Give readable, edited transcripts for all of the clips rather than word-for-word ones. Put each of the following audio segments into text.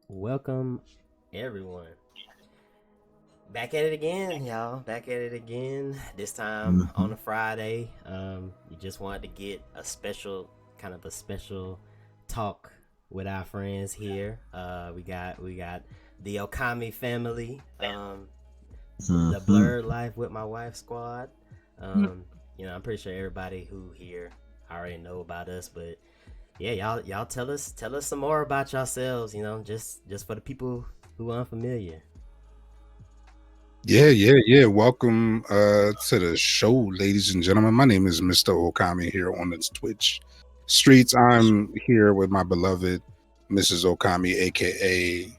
welcome, everyone. Back at it again, y'all. Back at it again. This time on Mhm. a Friday. You just wanted to get a special talk with our friends here. We got the Okami family. The Mhm. Blerd Life with My Wife squad. Mhm. I'm pretty sure everybody who here already know about us, but yeah, y'all tell us some more about yourselves. Just for the people who are unfamiliar. Yeah. Welcome to the show, ladies and gentlemen. My name is Mr. Okami here on the Twitch streets. I'm here with my beloved Mrs. Okami, aka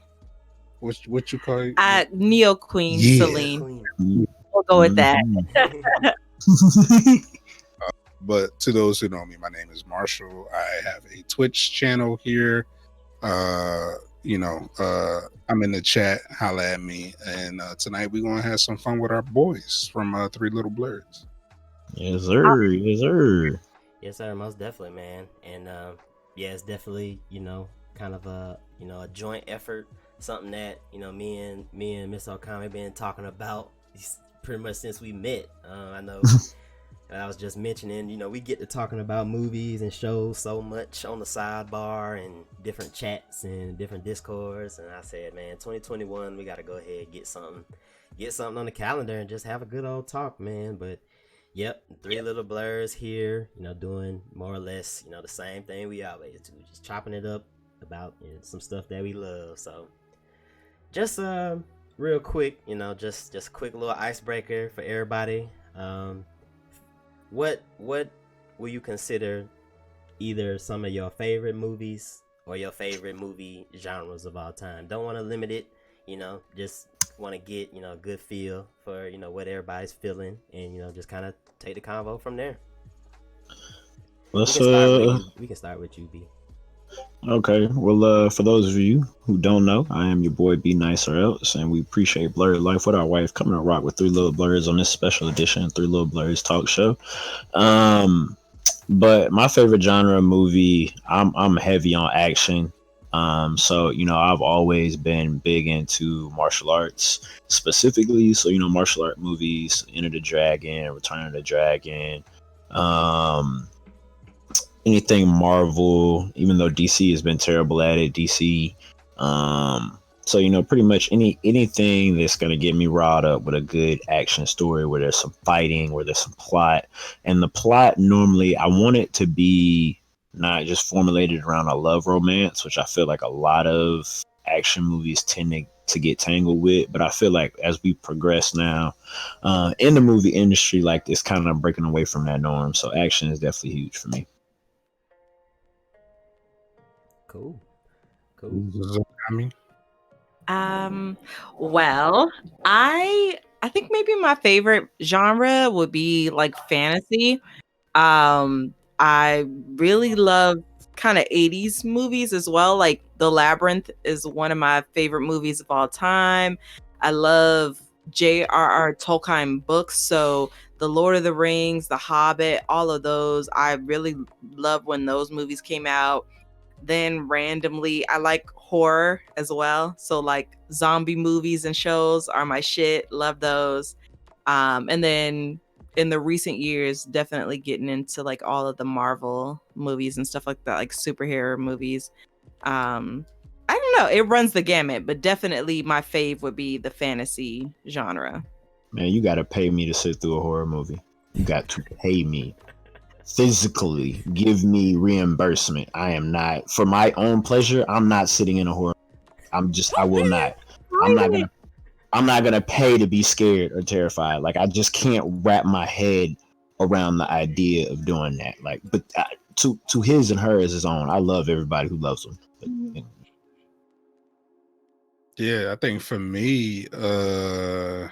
what you call it? Neo Queen Yeah. Celine. Queen. We'll go with that. But to those who know me, my name is Marshall. I have a Twitch channel here. Uh, I'm in the chat. Holla at me. And tonight we're gonna have some fun with our boys from 3LittleBlerds. Yes, sir. Yes, sir. Yes, sir. Most definitely, man. And yeah, it's definitely kind of a joint effort. Something that me and Miss Okami been talking about pretty much since we met. I know. I was just mentioning, we get to talking about movies and shows so much on the sidebar and different chats and different discords. And I said, man, 2021, we got to go ahead and get something on the calendar and just have a good old talk, man. But yep, three little blurs here, doing more or less, the same thing we always do, just chopping it up about some stuff that we love. So just real quick, just a quick little icebreaker for everybody. What will you consider either some of your favorite movies or your favorite movie genres of all time? Don't want to limit it, just want to get a good feel for what everybody's feeling, and just kind of take the convo from there. Let's We can start with you, B. Okay. Well, for those of you who don't know, I am your boy Be Nice or Else, and we appreciate Blurred Life with our wife coming to rock with 3 LittleBlerds on this special edition of 3 LittleBlerds talk show. But my favorite genre of movie, I'm heavy on action. So I've always been big into martial arts specifically. So martial art movies, Enter the Dragon, Return of the Dragon, um, anything Marvel. Even though DC has been terrible at it, DC. So pretty much anything that's gonna get me riled up with a good action story where there's some fighting, where there's some plot, and the plot normally I want it to be not just formulated around a love romance, which I feel like a lot of action movies tend to get tangled with. But I feel like as we progress now in the movie industry, like it's kind of breaking away from that norm. So action is definitely huge for me. Cool. Mrs. Okami. Well, I think maybe my favorite genre would be like fantasy. I really love kind of 80s movies as well. Like The Labyrinth is one of my favorite movies of all time. I love J.R.R. Tolkien books, so The Lord of the Rings, The Hobbit, all of those. I really love when those movies came out. Then randomly, I like horror as well. So like zombie movies and shows are my shit. Love those. And then in the recent years, definitely getting into like all of the Marvel movies and stuff like that, like superhero movies. I don't know, it runs the gamut, but definitely my fave would be the fantasy genre. Man, you got to pay me to sit through a horror movie. You got to pay me physically, give me reimbursement. I am not, for my own pleasure, I'm not sitting in a horror. I will not. I'm not gonna I'm not gonna pay to be scared or terrified. Like I just can't wrap my head around the idea of doing that. Like, but to his and her is his own. I love everybody who loves them. But, Yeah, I think for me, I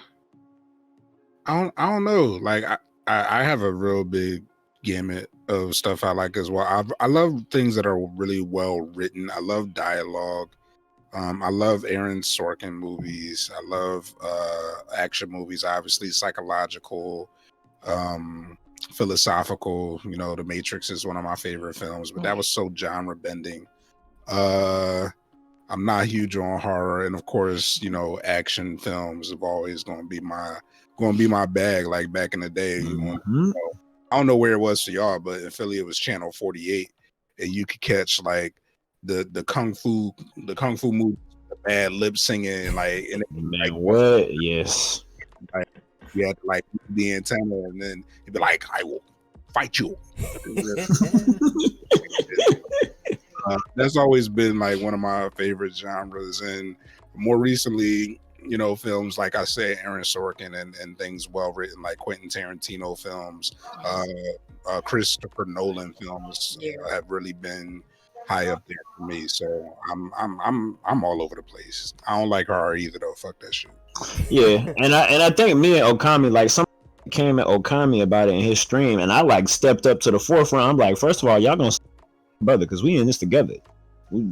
don't know. Like I have a real big gamut of stuff I like as well. I love things that are really well written. I love dialogue. I love Aaron Sorkin movies. I love action movies, obviously psychological, philosophical. The Matrix is one of my favorite films, but that was so genre bending. I'm not huge on horror, and of course, action films have always going to be my bag. Like back in the day, I don't know where it was for y'all, but in Philly it was Channel 48, and you could catch like the kung fu movie, the bad lip singing, like, and Man, what? Yes. like you had to like the antenna, and then you'd be like, "I will fight you." That's always been like one of my favorite genres, and more recently, films like I said, Aaron Sorkin and things well written like Quentin Tarantino films, Christopher Nolan films have really been high up there for me. So I'm all over the place. I don't like horror either though. Fuck that shit. Yeah, and I think me and Okami, like, some came at Okami about it in his stream, and I like stepped up to the forefront. I'm like, first of all, y'all gonna brother, because we in this together. We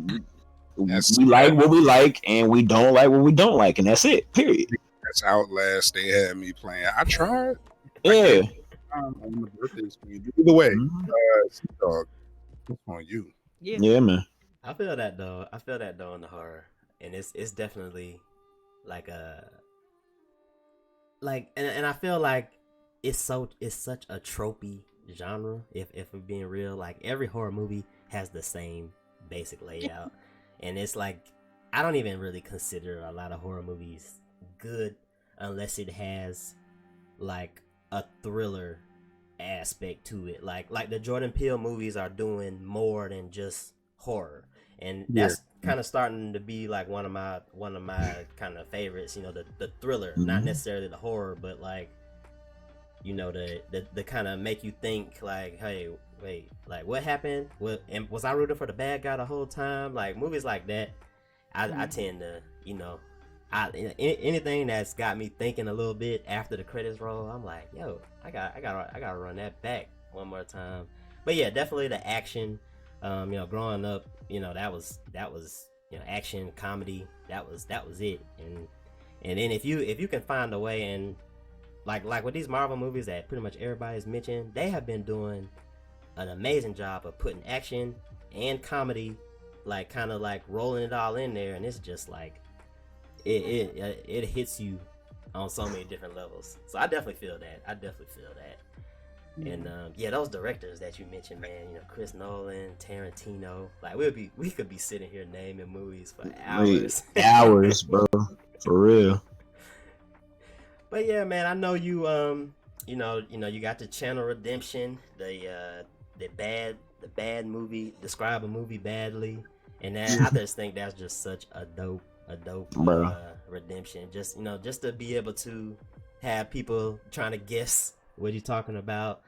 like what we like, and we don't like what we don't like, and that's it. Period. That's Outlast. They had me playing. I tried. Yeah. On the birthday screen. Either way, dog, it's on you. Yeah, man. I feel that though. In the horror, and it's definitely like and I feel like it's such a tropey genre. If we're being real, like every horror movie has the same basic layout, and it's like I don't even really consider a lot of horror movies good unless it has like a thriller aspect to it. Like the Jordan Peele movies are doing more than just horror, and that's kind of starting to be like one of my kind of favorites. The thriller, not necessarily the horror, but like the kind of make you think like, hey, wait, like what happened? And was I rooting for the bad guy the whole time? Like movies like that, I tend to anything that's got me thinking a little bit after the credits roll. I'm like, yo, I gotta run that back one more time. But yeah, definitely the action. Growing up, that was action comedy. That was it. And then if you can find a way, and like with these Marvel movies that pretty much everybody's mentioned, they have been doing an amazing job of putting action and comedy, like kind of like rolling it all in there, and it's just like it hits you on so many different levels. So I definitely feel that. And those directors that you mentioned, man, Chris Nolan, Tarantino, like we could be sitting here naming movies for hours. Hours, bro, for real. But yeah, man, I know you you got the channel Redemption, the bad movie, describe a movie badly, and that I just think that's just such a dope redemption. Just just to be able to have people trying to guess what you're talking about.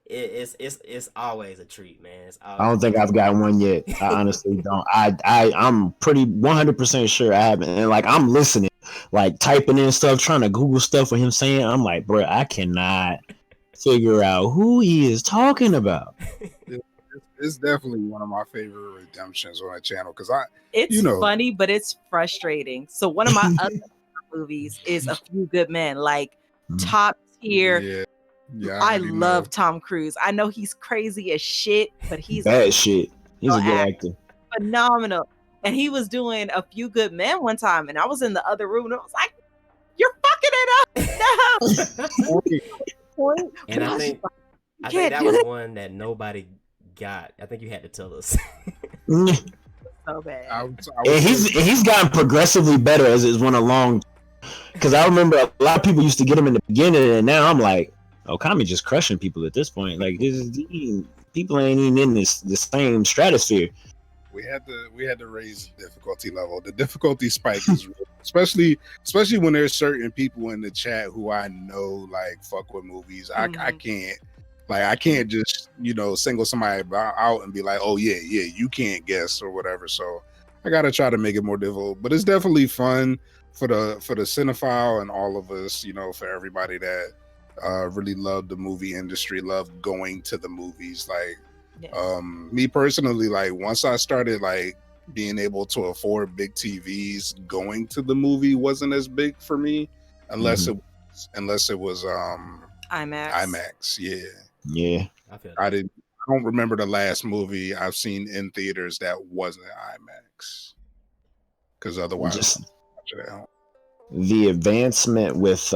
It's always a treat, man. I don't think I've got one yet. I honestly don't. I'm pretty 100% sure I haven't. And like I'm listening, like typing in stuff, trying to Google stuff with him saying, I'm like, bro, I cannot figure out who he is talking about. It's definitely one of my favorite redemptions on the channel because it's funny, but it's frustrating. So one of my other movies is A Few Good Men, like top tier. Yeah, I love Tom Cruise. I know he's crazy as shit, but he's bad shit. He's a good actor. Phenomenal. And he was doing A Few Good Men one time, and I was in the other room, and I was like, "You're fucking it up." And I think that was one that nobody got. I think you had to tell us. So bad. And he's gotten progressively better as it's went along. Because I remember a lot of people used to get him in the beginning, and now I'm like, Okami just crushing people at this point. Like people ain't even in the same stratosphere. We had to raise the difficulty level. The difficulty spike is real, especially when there's certain people in the chat who I know like fuck with movies. I can't just single somebody out and be like, oh yeah, you can't guess or whatever. So I gotta try to make it more difficult. But it's definitely fun for the cinephile and all of us. For everybody that really loved the movie industry, loved going to the movies. Like me personally, like once I started like being able to afford big TVs, going to the movie wasn't as big for me unless it was IMAX. Yeah. I don't remember the last movie I've seen in theaters that wasn't IMAX. because otherwise Just I'll watch it at home. the advancement with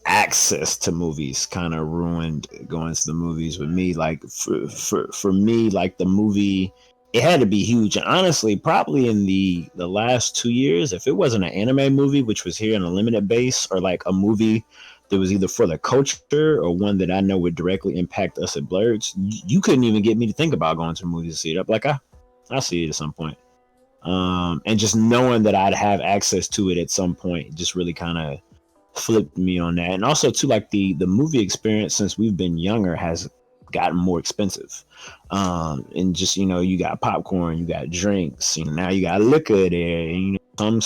access to movies kind of ruined going to the movies with me. Like for me, like the movie, it had to be huge. And honestly, probably in the last 2 years, if it wasn't an anime movie, which was here on a limited base, or like a movie that was either for the culture or one that I know would directly impact us at Blerds, you couldn't even get me to think about going to the movies to see it. Up like I'll see it at some point. And just knowing that I'd have access to it at some point just really kind of flipped me on that. And also too, like the movie experience since we've been younger has gotten more expensive. And just, you know, you got popcorn, you got drinks, you know, now you got liquor there, and you know,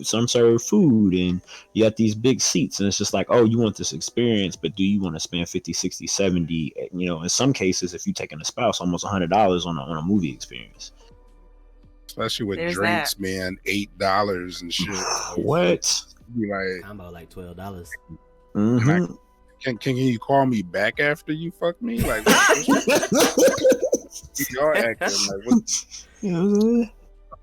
some serve food, and you got these big seats, and it's just like, oh, you want this experience, but do you want to spend 50, 60, 70, you know, in some cases, if you're taking a spouse, almost $100 on a movie experience. Especially with There's drinks, that. man, $8 and shit. What? Be like, Combo like $12. Mm-hmm. can you call me back after you fuck me? Like, y'all acting like what?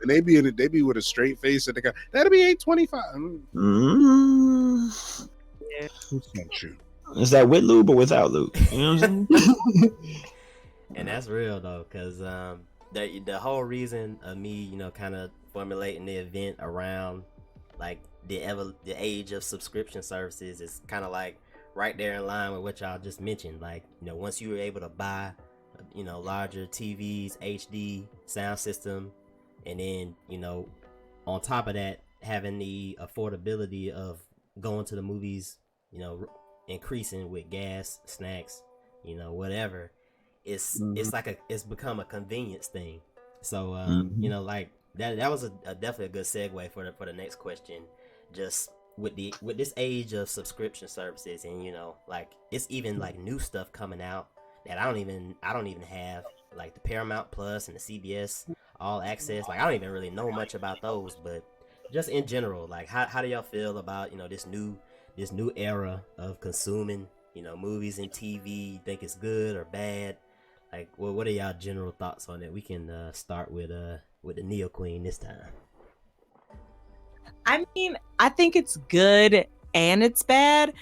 And they be with a straight face and they go, that'll be $8.25. Mm. Yeah. Who sent you? Is that with lube or without lube? You know what I'm saying? And that's real though, because the whole reason of me, you know, kind of formulating the event around like the age of subscription services is kind of like right there in line with what y'all just mentioned. Like, you know, once you were able to buy, you know, larger TVs, HD sound system, and then, you know, on top of that, having the affordability of going to the movies, you know, increasing with gas, snacks, you know, whatever. It's it's become a convenience thing. So you know, like that was definitely a good segue for the next question. Just with this age of subscription services, and you know, like it's even like new stuff coming out that I don't even have, like the Paramount Plus and the CBS All Access. Like I don't even really know much about those, but just in general, like how do y'all feel about, you know, this new era of consuming, you know, movies and TV? You think it's good or bad? Like, well, what are y'all general thoughts on it? We can start with the Neo Queen this time. I mean, I think it's good and it's bad,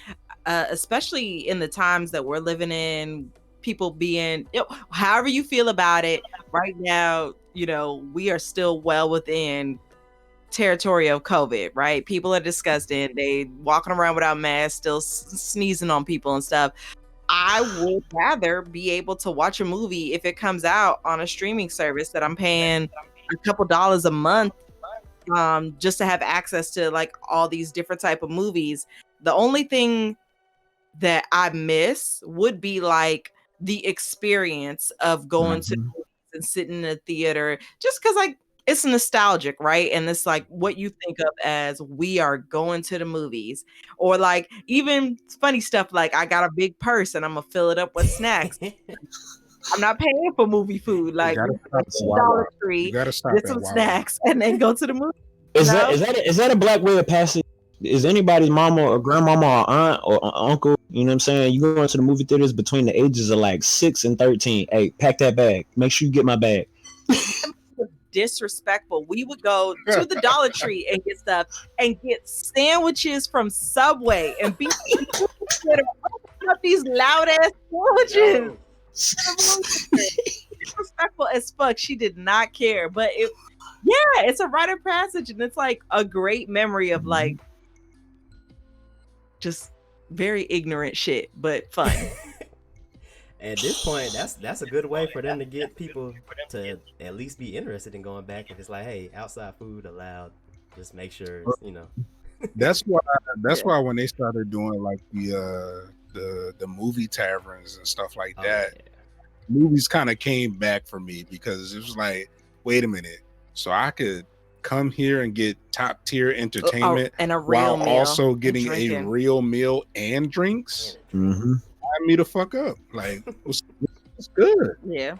especially in the times that we're living in. People being, you know, however you feel about it right now, you know, we are still well within territory of COVID, right? People are disgusting. They walking around without masks, still sneezing on people and stuff. I would rather be able to watch a movie if it comes out on a streaming service that I'm paying a couple dollars a month, just to have access to like all these different type of movies. The only thing that I miss would be like the experience of going to movies and sitting in a theater, just because like it's nostalgic, right? And it's like what you think of as we are going to the movies, or like even funny stuff like I got a big purse and I'm gonna fill it up with snacks. I'm not paying for movie food. Like You we gotta go stop to at the Wawa. Dollar You Tree, gotta stop get at some Wawa. snacks, and then go to the movie. Is No? that a black way of passing? Is anybody's mama or grandmama or aunt or uncle? You know what I'm saying? You go into the movie theaters between the ages of like 6 and 13. Hey, pack that bag. Make sure you get my bag. Disrespectful. We would go to the Dollar Tree and get stuff and get sandwiches from Subway and be up these loud ass sandwiches. Disrespectful as fuck. She did not care, but it's a rite of passage, and it's like a great memory of like just very ignorant shit, but fun. At this point, that's a good way for them to get people to at least be interested in going back. If it's like, hey, outside food allowed, just make sure it's, you know. That's why when they started doing like the movie taverns and stuff like that, movies kind of came back for me, because it was like, wait a minute, so I could come here and get top tier entertainment and a real while meal also getting a real meal and drinks. Mm-hmm. Line me the fuck up. Like, it's good. Yeah.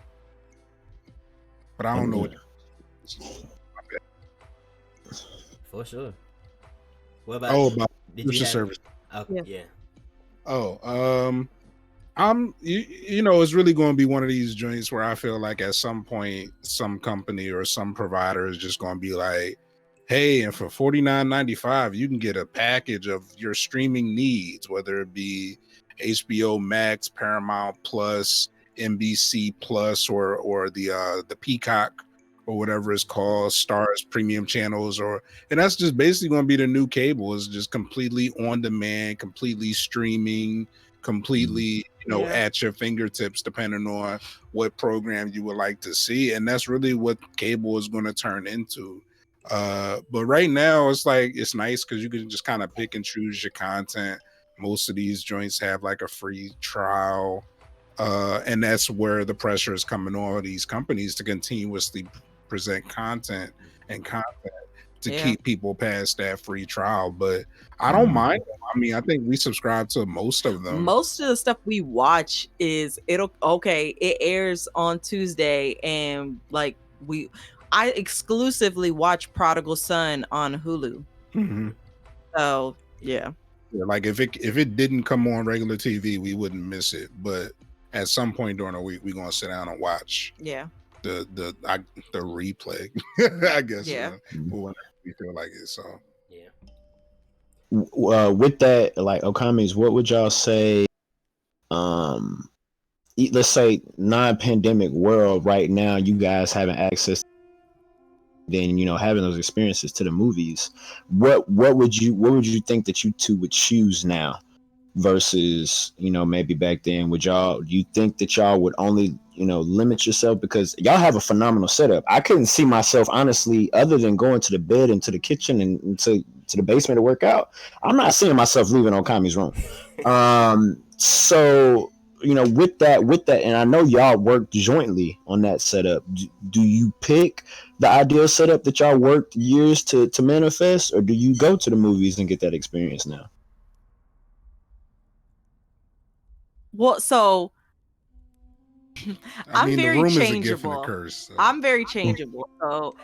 But I don't know what. For sure. What about? Oh, about did you have service? Okay, yeah. Oh, you know, it's really going to be one of these joints where I feel like at some point, some company or some provider is just going to be like, Hey, and for $49.95, you can get a package of your streaming needs, whether it be HBO Max, Paramount Plus, NBC Plus, or the Peacock or whatever it's called, Stars Premium Channels, and that's just basically going to be the new cable. It's just completely on demand, completely streaming, completely at your fingertips, depending on what program you would like to see, and that's really what cable is going to turn into. But right now it's like it's nice because you can just kind of pick and choose your content. Most of these joints have like a free trial, and that's where the pressure is coming on these companies to continuously present content to keep people past that free trial. But I don't mind them. I mean, I think we subscribe to most of them. Most of the stuff we watch it airs on Tuesday, and like I exclusively watch Prodigal Son on Hulu. Mm-hmm. So yeah, like if it didn't come on regular TV, we wouldn't miss it. But at some point during the week, we're gonna sit down and watch. Yeah. The replay, I guess. Yeah. Whenever we feel like it. So yeah. With that, like Okami's, what would y'all say? Let's say non-pandemic world right now, you guys having access, then having those experiences to the movies. What would you think that you two would choose now versus maybe back then? Do you think that y'all would only limit yourself because y'all have a phenomenal setup? I couldn't see myself honestly, other than going to the bed and to the kitchen and to the basement to work out. I'm not seeing myself leaving Okami's room. So with that, and I know y'all worked jointly on that setup. Do you pick the ideal setup that y'all worked years to manifest, or do you go to the movies and get that experience now? Well, so I'm very changeable. Is a gift and a curse, so. I'm very changeable. So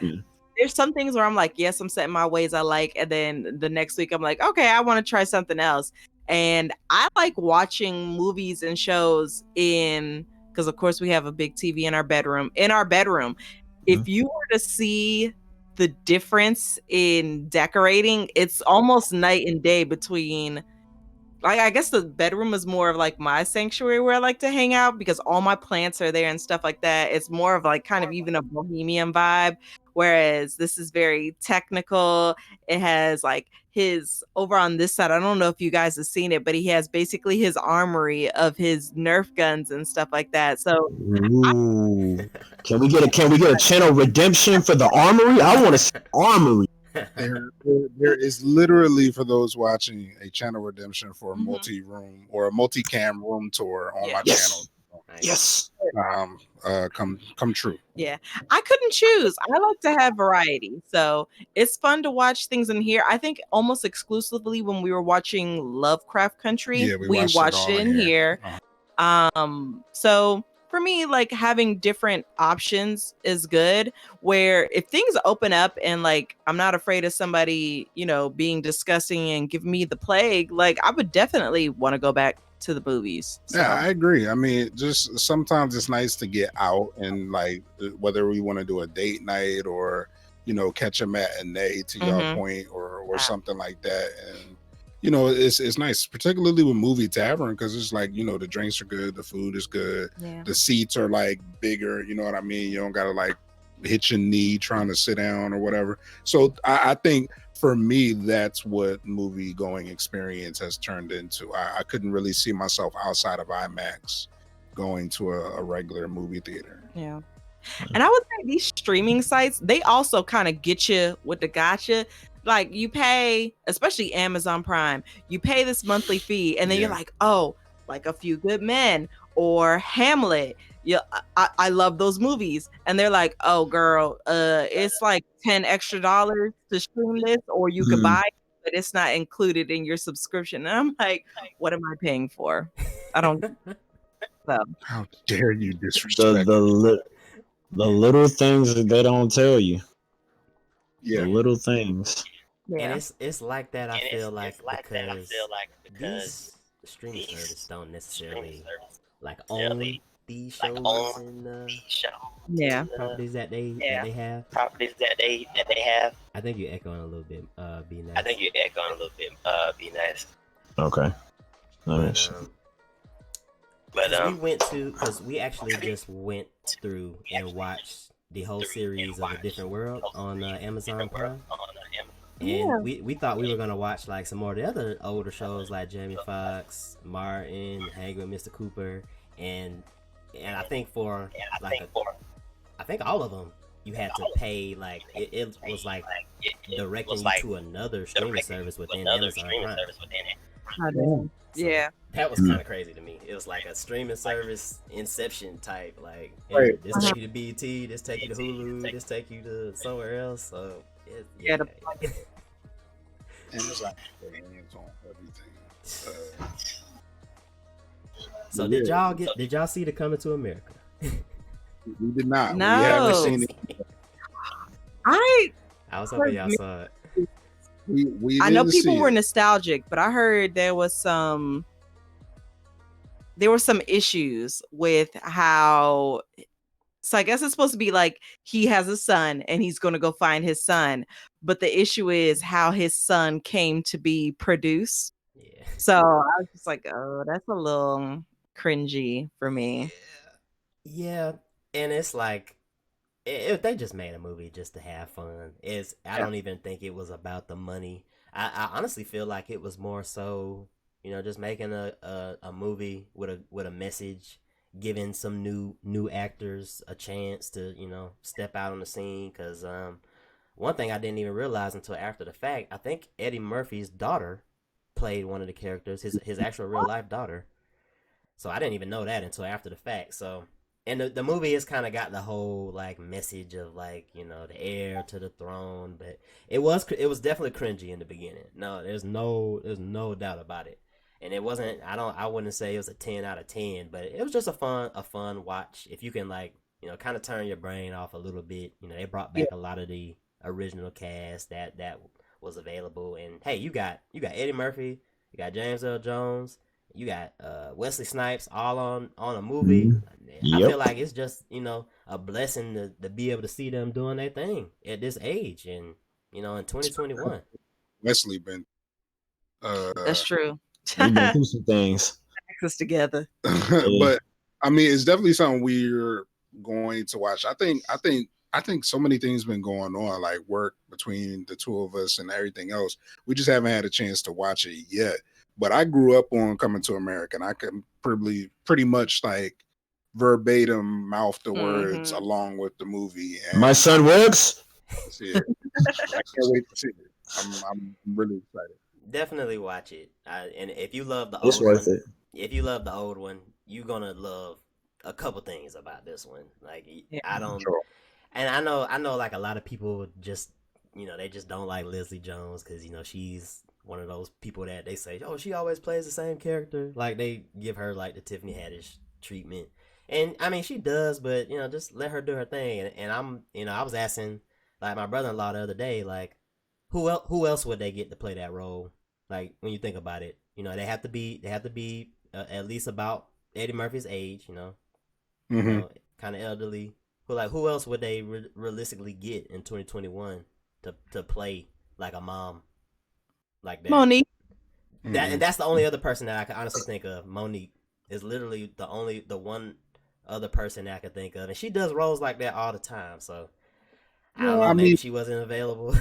there's some things where I'm like, yes, I'm setting my ways I like, and then the next week I'm like, okay, I want to try something else. And I like watching movies and shows because of course we have a big TV in our bedroom. If you were to see the difference in decorating, it's almost night and day between. I guess the bedroom is more of like my sanctuary where I like to hang out because all my plants are there and stuff like that. It's more of like kind of even a bohemian vibe, whereas this is very technical. It has like his over on this side. I don't know if you guys have seen it, but he has basically his armory of his Nerf guns and stuff like that. So, can we get a channel redemption for the armory? I want to see armory. There is literally, for those watching, a channel redemption for a multi-room or a multi-cam room tour on my channel. Yes. Come true. Yeah, I couldn't choose. I like to have variety, so it's fun to watch things in here. I think almost exclusively when we were watching Lovecraft Country, we watched it in here. So for me, like having different options is good, where if things open up and like I'm not afraid of somebody being disgusting and give me the plague, like I would definitely want to go back to the movies. So. Yeah, I agree. I mean, just sometimes it's nice to get out and like whether we want to do a date night or catch a matinee to your point or something like that. And it's nice, particularly with Movie Tavern, because it's like the drinks are good, the food is good, the seats are like bigger, you know what I mean? You don't gotta like hit your knee trying to sit down or whatever. So I think for me, that's what movie going experience has turned into. I couldn't really see myself outside of IMAX going to a regular movie theater. Yeah. And I would say these streaming sites, they also kind of get you with the gotcha. Like you pay, especially Amazon Prime, you pay this monthly fee and then you're like, oh, like A Few Good Men or Hamlet. Yeah, I love those movies. And they're like, oh girl, it's like $10 extra to stream this, or you could buy it, but it's not included in your subscription. And I'm like, what am I paying for? I don't so. How dare you disrespect the little things that they don't tell you. Yeah. The little things. Yeah. And it's like that, I feel like, because these streaming services don't necessarily like own these shows and Yeah. properties that they have. I think you're echoing a little bit. Be nice. Be nice. Okay. Nice. Because we actually just went through and watched the whole series of A Different World on Amazon Prime. And we thought we were gonna watch like some more of the other older shows like Jamie Foxx, Martin, Hang with Mr. Cooper, and I think for I think all of them you had to pay like it was like directing you to another streaming service within Amazon Prime. Yeah. That was kind of crazy to me. It was like a streaming service Inception type. Like, hey, this take you to BT, this take you to Hulu, this take you to somewhere else. So, yeah. And it's like hands on everything. So did y'all see the Coming to America? We did not. No. We haven't seen it. I was hoping y'all saw it. We I know didn't people see were it. nostalgic, but I heard there were some issues with how. So I guess it's supposed to be like he has a son and he's going to go find his son, but the issue is how his son came to be produced. Yeah. So I was just like, oh, that's a little cringy for me. Yeah, and it's like if they just made a movie just to have fun. I don't even think it was about the money. I honestly feel like it was more so, just making a movie with a message, giving some new actors a chance to step out on the scene. Because one thing I didn't even realize until after the fact, I think Eddie Murphy's daughter played one of the characters, his actual real life daughter. So I didn't even know that until after the fact. So. And the movie has kind of got the whole like message of like the heir to the throne, but it was definitely cringy in the beginning. No, there's no doubt about it. And it wasn't. I wouldn't say it was a 10 out of 10, but it was just a fun watch if you can like kind of turn your brain off a little bit. They brought back a lot of the original cast that was available, and hey, you got Eddie Murphy, you got James Earl Jones. You got Wesley Snipes all on a movie. I feel like it's just a blessing to be able to see them doing their thing at this age and in 2021. Wesley been. That's true. We've been through some things. Us together. But I mean, it's definitely something we're going to watch. I think so many things been going on, like work between the two of us and everything else. We just haven't had a chance to watch it yet. But I grew up on Coming to America, and I can pretty much like verbatim mouth the words along with the movie. And my son works. I can't wait to see it. I'm really excited. Definitely watch it. And if you love the It's old worth one, it. if you love the old one, you're gonna love a couple things about this one. Like I don't, and I know like a lot of people just they just don't like Leslie Jones because she's one of those people that they say, oh, she always plays the same character. Like they give her like the Tiffany Haddish treatment, and I mean she does, but just let her do her thing. And I'm I was asking like my brother-in-law the other day, like who else would they get to play that role? Like when you think about it, they have to be at least about Eddie Murphy's age, kind of elderly. Who else would they realistically get in 2021 to play like a mom? Like that. Monique. And that's the only other person that I can honestly think of. Monique is literally the one other person that I could think of, and she does roles like that all the time. So I don't know, maybe she wasn't available.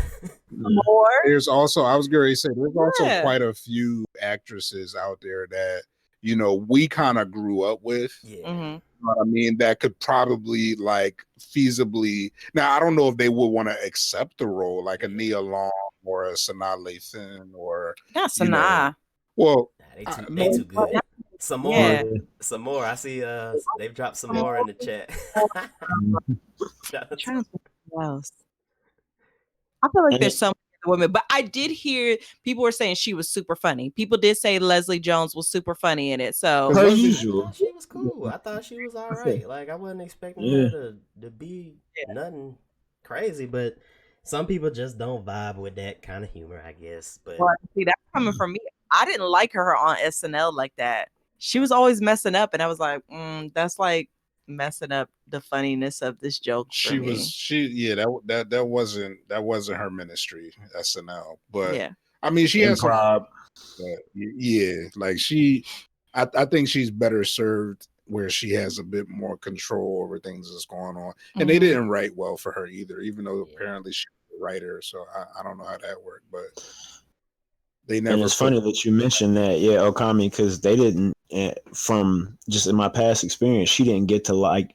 More. There's also, I was going to say, there's also quite a few actresses out there that we kind of grew up with. Yeah. Mm-hmm. You know what I mean? That could probably like feasibly. Now I don't know if they would want to accept the role, like a Nia Long or a Sanaa Lathan or Not Sanaa. Well, they too good. Some more. I see. They've dropped some more in the chat. Else. I feel like there's so many women, but I did hear people were saying she was super funny. People did say Leslie Jones was super funny in it. So her usual. She was cool. I thought she was all right. Like I wasn't expecting her to be nothing crazy, but some people just don't vibe with that kind of humor, I guess. But see, that's coming from me. I didn't like her on SNL like that. She was always messing up, and I was like, that's like messing up the funniness of this joke for me. That wasn't her ministry, SNL. But Yeah. I mean, she has some. Improv. But yeah, like I think she's better served where she has a bit more control over things that's going on. And they didn't write well for her either, even though apparently she's a writer. So I don't know how that worked, but they never. And it's funny that you mentioned that, yeah, Okami, because they didn't. From just in my past experience, she didn't get to like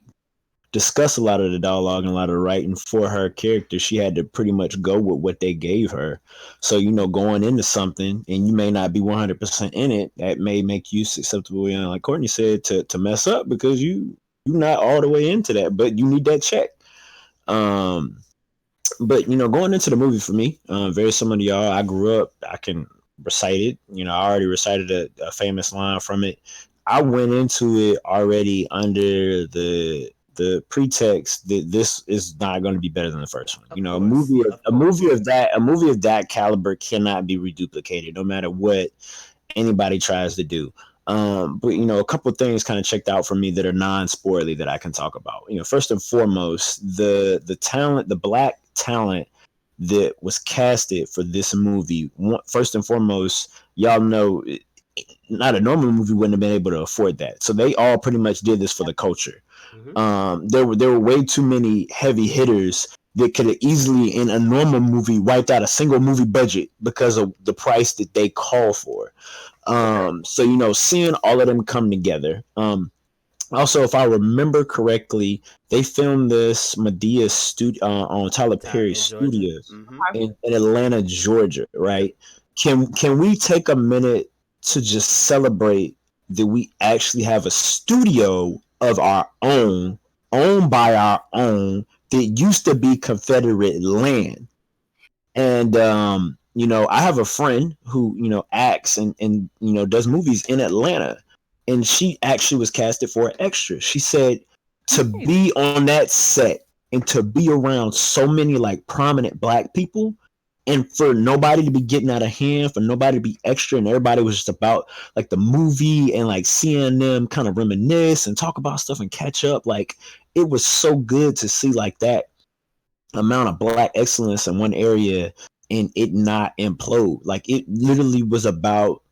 discuss a lot of the dialogue and a lot of the writing for her character. She had to pretty much go with what they gave her. So, going into something and you may not be 100% in it, that may make you susceptible, like Courtney said, to mess up because you're not all the way into that, but you need that check. But going into the movie for me, very similar to y'all. I grew up, I can recite it. I already recited a famous line from it. I went into it already under the pretext that this is not going to be better than the first one. A movie of that caliber cannot be reduplicated, no matter what anybody tries to do. But a couple of things kind of checked out for me that are non-spoilery that I can talk about. First and foremost, the talent, the black talent that was casted for this movie. First and foremost, y'all know, not a normal movie wouldn't have been able to afford that. So they all pretty much did this for the culture. There were way too many heavy hitters that could have easily, in a normal movie, wiped out a single movie budget because of the price that they call for. So seeing all of them come together. Also, if I remember correctly, they filmed this Medea studio on Tyler Perry Studios in Atlanta, Georgia. Right? Can we take a minute to just celebrate that we actually have a studio of our own, owned by our own, that used to be Confederate land? And I have a friend who acts and does movies in Atlanta, and she actually was casted for an extra. She said to be on that set and to be around so many like prominent black people, and for nobody to be getting out of hand, for nobody to be extra, and everybody was just about like the movie and like seeing them kind of reminisce and talk about stuff and catch up. Like, it was so good to see like that amount of black excellence in one area and it not implode. Like, it literally was about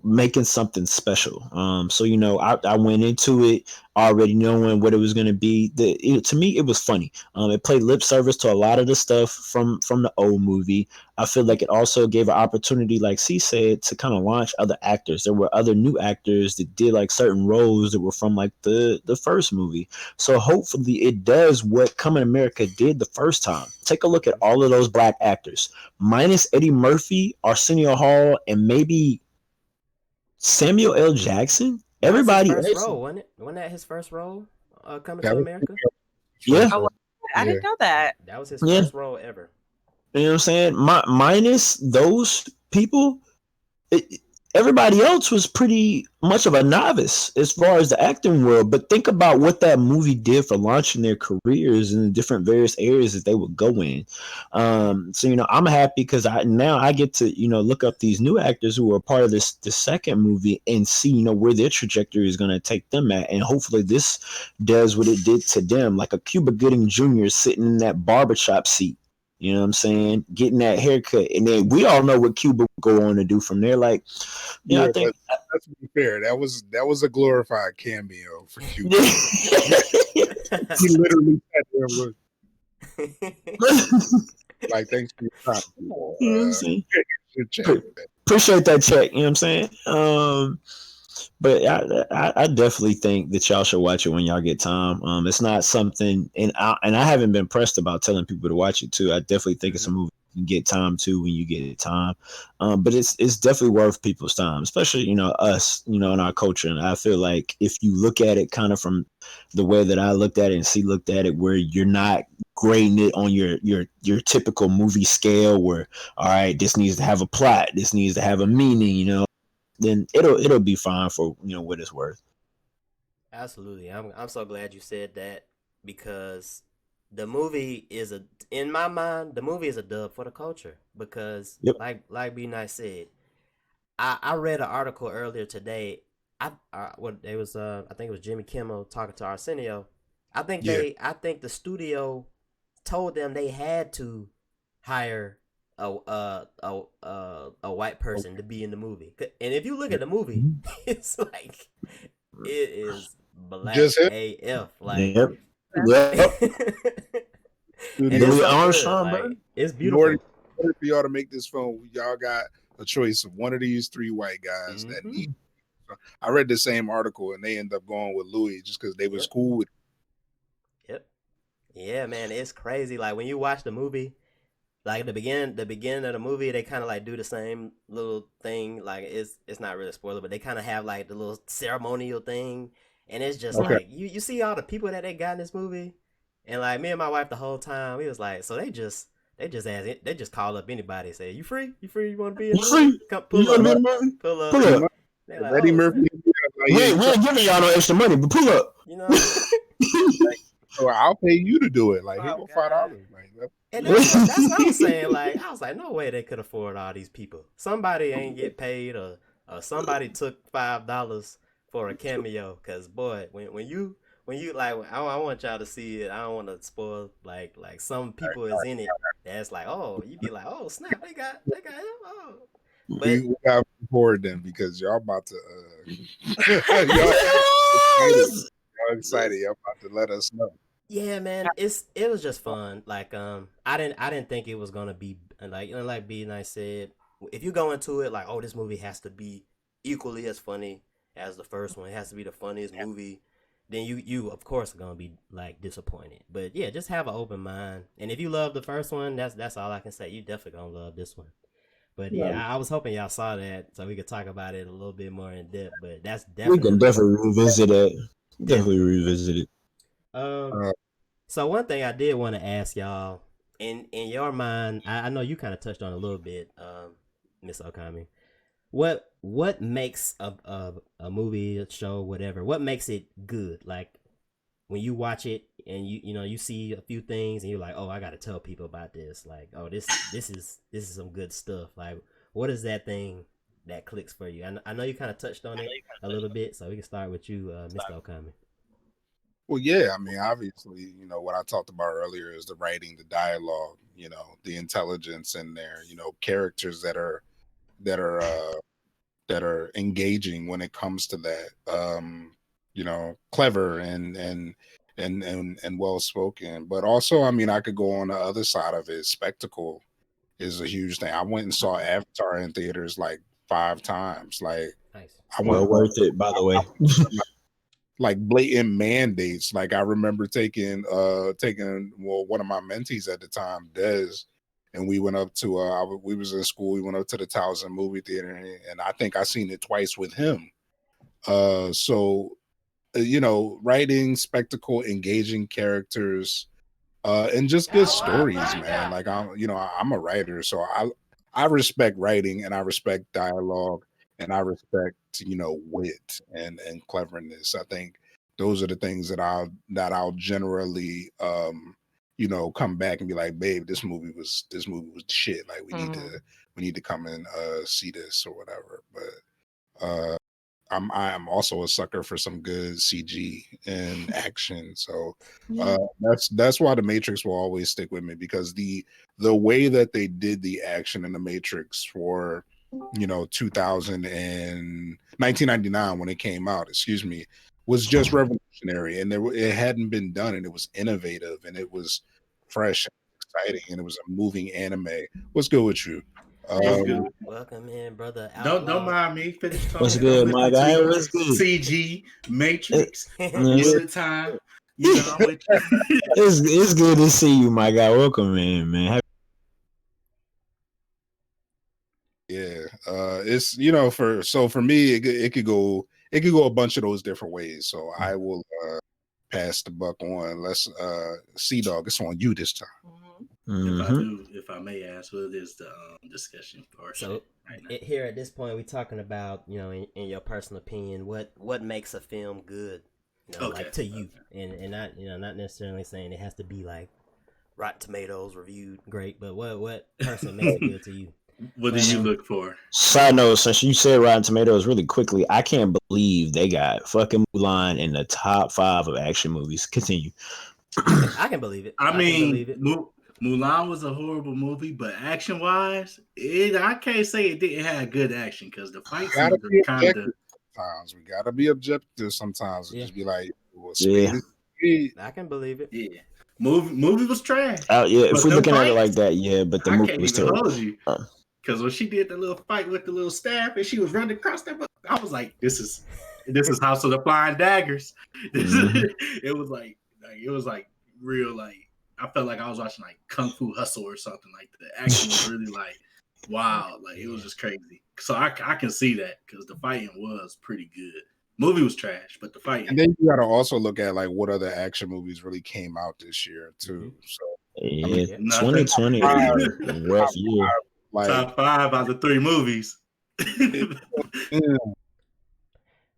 making something special. So I went into it already knowing what it was going to be. To me, it was funny. It played lip service to a lot of the stuff from the old movie. I feel like it also gave an opportunity, like C said, to kind of launch other actors. There were other new actors that did like certain roles that were from like the first movie. So hopefully it does what Coming America did the first time. Take a look at all of those black actors, minus Eddie Murphy, Arsenio Hall, and maybe Samuel L. Jackson. Everybody first role, wasn't it? Wasn't that his first role? Coming to America. Yeah, I didn't know that. That was his first role ever. You know what I'm saying? Minus those people, everybody else was pretty much of a novice as far as the acting world. But think about what that movie did for launching their careers in the different various areas that they would go in. So I'm happy because I get to look up these new actors who are part of this second movie and see where their trajectory is going to take them at, and hopefully this does what it did to them, like a Cuba Gooding Jr. sitting in that barbershop seat. You know what I'm saying? Getting that haircut. And then we all know what Cuba would go on to do from there. Like, I think let's be fair. That was a glorified cameo for Cuba. He literally sat there with like, thanks for your time. You know what I'm saying? Appreciate that check. You know what I'm saying? But I definitely think that y'all should watch it when y'all get time. It's not something, and I haven't been pressed about telling people to watch it too. I definitely think it's a movie you can get time to when you get it time. But it's definitely worth people's time, especially us, in our culture. And I feel like if you look at it kind of from the way that I looked at it and C looked at it, where you're not grading it on your typical movie scale, where all right, this needs to have a plot, this needs to have a meaning, then it'll be fine for what it's worth. Absolutely. I'm so glad you said that, because the movie is in my mind, the movie is a dub for the culture, because like B Nice said, I read an article earlier today what it was I think it was Jimmy Kimmel talking to Arsenio. I think Yeah. the studio told them they had to hire a white person to be in the movie. And if you look at the movie, it's like it is black Just him. AF. Like Yep. Yep. and Studio. it's Louis so Armstrong, good. bro. Like it's In beautiful. order for y'all to make this film, y'all got a choice of one of these three white guys that Mhm. need. I read the same article and they end up going with Louis just because they was Yep. cool with. Yep. Yeah, man, it's crazy. Like when you watch the movie, like the beginning of the movie, they kind of like do the same little thing. Like it's not really a spoiler, but they kind of have like the little ceremonial thing, and it's just Okay. like you see all the people that they got in this movie, and like me and my wife the whole time we was like, so they just call up anybody and say, you free, you want to be in the You free? movie? Come You pull gonna be up, in the movie? pull up. Pull up. They like, Eddie oh, Murphy. snap. Like, We yeah, ain't giving y'all no extra money, but pull up. You know. so I'll pay you to do it. Like, here Oh, go God. $5. Like, And that's what I'm saying. Like, I was like, no way they could afford all these people. Somebody ain't get paid, or somebody took $5 for a cameo. Cause boy, when you like, I want y'all to see it. I don't want to spoil like some people is in it. That's like, oh, you be like, oh snap, they got him. Oh, but we got to forward them because y'all about to y'all excited. Y'all about to let us know. yeah, man, it was just fun. Like, I didn't think it was gonna be like, like B Nice said, if you go into it like, oh, this movie has to be equally as funny as the first one, it has to be the funniest movie, then you of course are gonna be like disappointed. But yeah, just have an open mind, and if you love the first one, that's all I can say. You definitely gonna love this one. But yeah, I was hoping y'all saw that so we could talk about it a little bit more in depth. But that's We can definitely revisit it. Definitely Definitely. revisit it. Uh, So one thing I did want to ask y'all, in your mind, I know you kind of touched on it a little bit, Miss Okami. What makes a movie, a show, whatever? What makes it good? Like when you watch it and you see a few things and you're like, oh, I got to tell people about this. Like, oh, this is some good stuff. Like, what is that thing that clicks for you? I know you kind of touched on it a little bit, so we can start with you, Mr. Okami. well, yeah, I mean, obviously, what I talked about earlier is the writing, the dialogue, the intelligence in there, characters that are that are engaging when it comes to that. Clever and well spoken. But also, I mean, I could go on the other side of it. Spectacle is a huge thing. I went and saw Avatar in theaters like 5 times. Like Nice. I went Well worth it, by the way. like blatant mandates. Like I remember taking one of my mentees at the time, Des, and we went up to we was in school, we went up to the Towson movie theater, and I think I seen it twice with him. Writing, spectacle, engaging characters, and just good stories, man. Like I'm a writer, so I respect writing and I respect dialogue and I respect wit and cleverness. I think those are the things that I'll generally come back and be like, babe, this movie was shit. Like we need to come and see this or whatever. But I'm also a sucker for some good CG and action. So that's why the Matrix will always stick with me, because the way that they did the action in the Matrix for 2000 and 1999 when it came out, was just revolutionary, and it hadn't been done, and it was innovative, and it was fresh and exciting, and it was a moving anime. What's good with you? Welcome in, brother. Don't mind me. Finish talking. What's good, my guy? What's good? CG, Matrix, Yes. bullet time. I'm with you. It's good to see you, my guy. Welcome in, man. Yeah, it's for me it could go a bunch of those different ways. So I will pass the buck on. Let's C Dog. It's on you this time. If I may ask, what is the discussion portion? So right now? here at this point, we're talking about in your personal opinion, what makes a film good, like to you, and not not necessarily saying it has to be like Rotten Tomatoes reviewed great, but what person makes it good to you? What do you look for? Side note, since you said Rotten Tomatoes really quickly, I can't believe they got fucking Mulan in the top 5 of action movies. Continue. I can believe it. I can mean, believe it. Mulan was a horrible movie, but action wise, I can't say it didn't have good action because the fight scenes are kind of. Sometimes we gotta be objective. Sometimes Yeah. Just be like, well, Yeah. speed is speed. I can believe it. Yeah, movie was trash. Yeah, if But we're them looking at it fights, like that, yeah, but the I movie can't was even terrible. hold you because when she did the little fight with the little staff and she was running across that, I was like, this is House of the Flying Daggers. It was like real like. I felt like I was watching like Kung Fu Hustle or something. Like the action was really like wow, like it was just crazy. So I can see that because the fighting was pretty good. Movie was trash, but the fighting. And then you gotta also look at like what other action movies really came out this year too. So yeah, I mean, 2020 was a rough year. like top 5 out of 3 movies.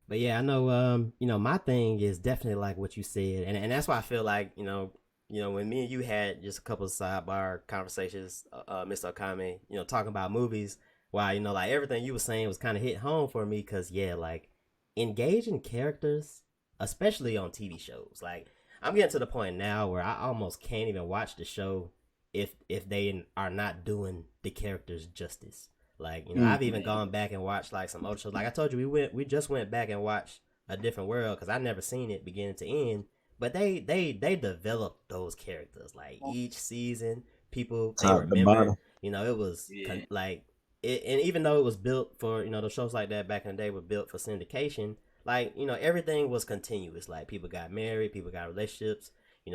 But yeah, I know. My thing is definitely like what you said, and that's why I feel like when me and you had just a couple of sidebar conversations, Mr. Okame, talking about movies, why like everything you were saying was kind of hit home for me, because like engaging characters, especially on TV shows, like I'm getting to the point now where I almost can't even watch the show if they are not doing the characters justice. Like I've even gone back and watched like some old shows. Like I told you, we just went back and watched A Different World because I never seen it beginning to end. But they developed those characters like each season. People they Top to remember. bottom. It was like it, and even though it was built for the shows like that back in the day were built for syndication. Like everything was continuous. Like people got married, people got relationships.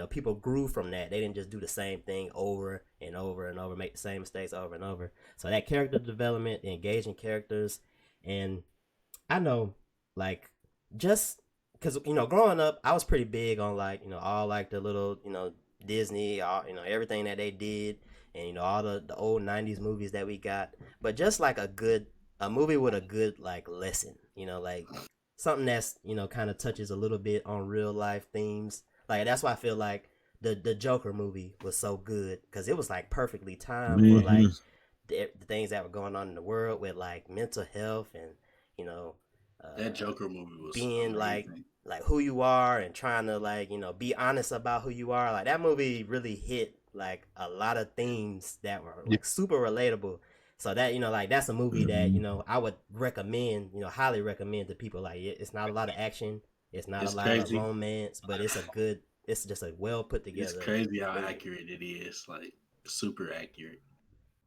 People grew from that. They didn't just do the same thing over and over and over, make the same mistakes over and over. So that character development, the engaging characters, and I know like just because growing up I was pretty big on like all like the little Disney, all everything that they did, and all the old 90s movies that we got, but just like a movie with a good like lesson, like something that's kind of touches a little bit on real life themes. Like that's why I feel like the Joker movie was so good, because it was like perfectly timed for like the things that were going on in the world with like mental health and that Joker movie was being amazing. like who you are and trying to like be honest about who you are. Like that movie really hit like a lot of themes that were like super relatable. So that like that's a movie that I would recommend, highly recommend to people. Like it's not a lot of action, it's not a lot of romance, but it's just a well put together. It's crazy how accurate it is, like super accurate.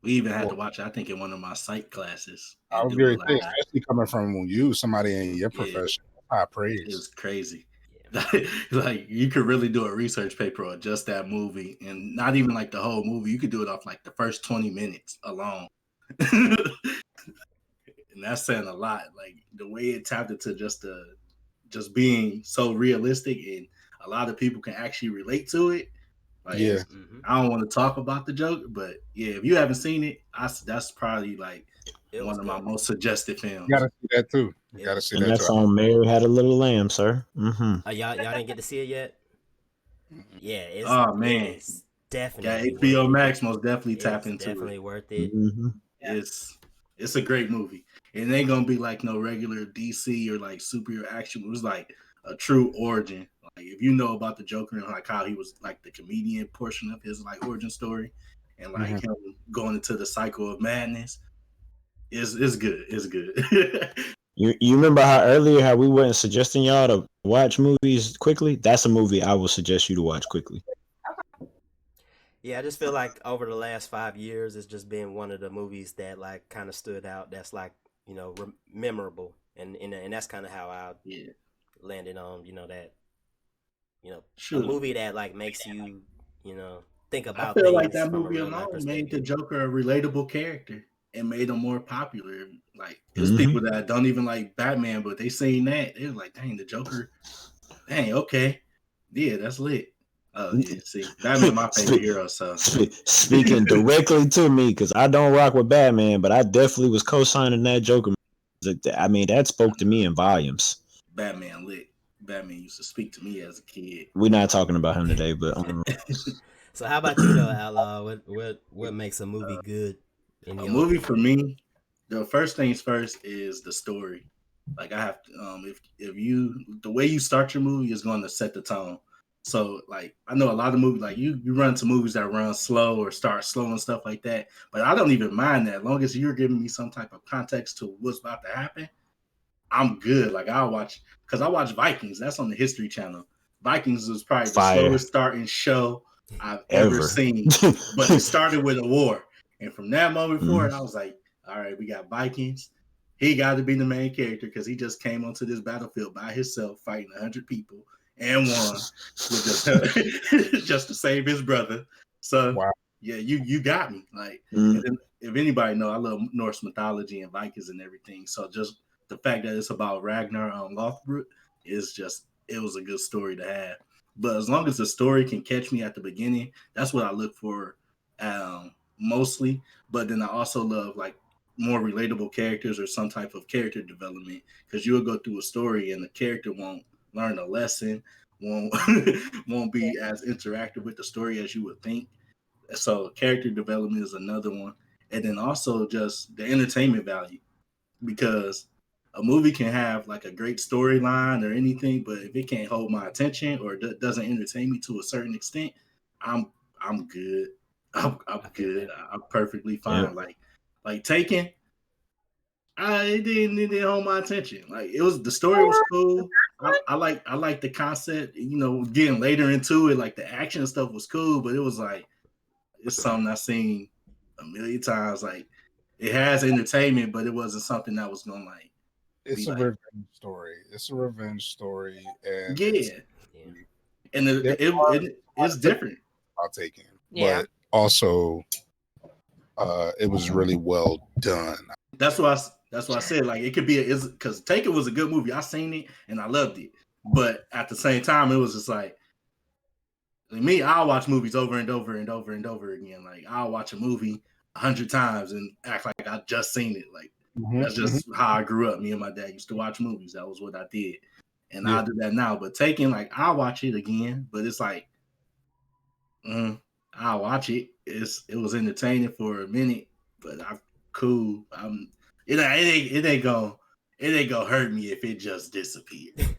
We even had to watch it, I think, in one of my psych classes. I was very thinking, especially coming from you, somebody in your profession. High praise. It was crazy. Like you could really do a research paper on just that movie, and not even like the whole movie. You could do it off like the first 20 minutes alone. And that's saying a lot. Like the way it tapped into just being so realistic, and a lot of people can actually relate to it. Like, I don't want to talk about the joke, but if you haven't seen it, that's probably like one of my most suggested films. You gotta see that too. You gotta see and that. That's on Mary Had a Little Lamb, sir. Y'all didn't get to see it yet? Yeah, it's definitely HBO Max most definitely tap into definitely it. Worth it. It's a great movie. It ain't gonna be like no regular DC or like superhero action. It was like a true origin. Like if you know about the Joker and like how he was like the comedian portion of his like origin story, and like him going into the cycle of madness, it's good. It's good. You remember how we weren't suggesting y'all to watch movies quickly? That's a movie I would suggest you to watch quickly. Yeah, I just feel like over the last 5 years, it's just been one of the movies that like kind of stood out. That's like memorable, and that's kind of how I landed on that a movie that like makes you think about. I feel like that movie alone made the Joker a relatable character and made him more popular. Like there's people that don't even like Batman, but they seen that they was like, "Dang, the Joker! Dang, okay, yeah, that's lit." Oh yeah, see, Batman my favorite hero. So speaking directly to me, because I don't rock with Batman, but I definitely was co-signing that Joker. I mean, that spoke to me in volumes. Batman lit. Batman used to speak to me as a kid. We're not talking about him today, but So how about you though, Outlaw? What makes a movie good? In A your movie opinion. for me, the first things first is the story. Like I have to, if you the way you start your movie is going to set the tone. So like I know a lot of movies like you run to movies that run slow or start slow and stuff like that, but I don't even mind that. As long as you're giving me some type of context to what's about to happen, I'm good. Like I'll watch because I watch Vikings. That's on the History Channel. Vikings was probably the Fire slowest starting show I've ever ever. seen, but it started with a war, and from that moment forward, I Mhm. was like, all right, we got Vikings. He got to be the main character because he just came onto this battlefield by himself, fighting 100 people and won with just just to save his brother. So Wow. yeah, you got me. Like, and Mm. then if anybody know, I love Norse mythology and Vikings and everything. So just the fact that it's about Ragnar Lothbrok is just it was a good story to have. But as long as the story can catch me at the beginning, that's what I look for mostly. But then I also love like more relatable characters or some type of character development because you'll go through a story and the character won't learn a lesson, won't won't be as interactive with the story as you would think. So character development is another one, and then also just the entertainment value because a movie can have like a great storyline or anything, but if it can't hold my attention or doesn't entertain me to a certain extent, I'm I'm good. I'm I feel good. that. I'm perfectly Yep. fine. Like Taken, it didn't hold my attention. Like it was the story was cool. I like the concept. Getting later into it, like the action and stuff was cool, but it was like it's something I've seen a million times. Like it has entertainment, but it wasn't something that was gonna like be It's a like, revenge story. It's a revenge story, and it's yeah. Yeah. And there are it's different. about taking, Yeah. but also it was really well done. That's why I said like it could be is because Taken was a good movie. I seen it and I loved it, but at the same time, it was just like me. I'll watch movies over and over and over and over again. Like I'll watch a movie 100 times and act like I just seen it. Like that's just how I grew up. Me and my dad used to watch movies. That was what I did, and Yeah. I'll do that now. But Taken, like I'll watch it again, but it's like I'll watch it. It was entertaining for a minute, but I'm cool. It ain't gonna hurt me if it just disappeared.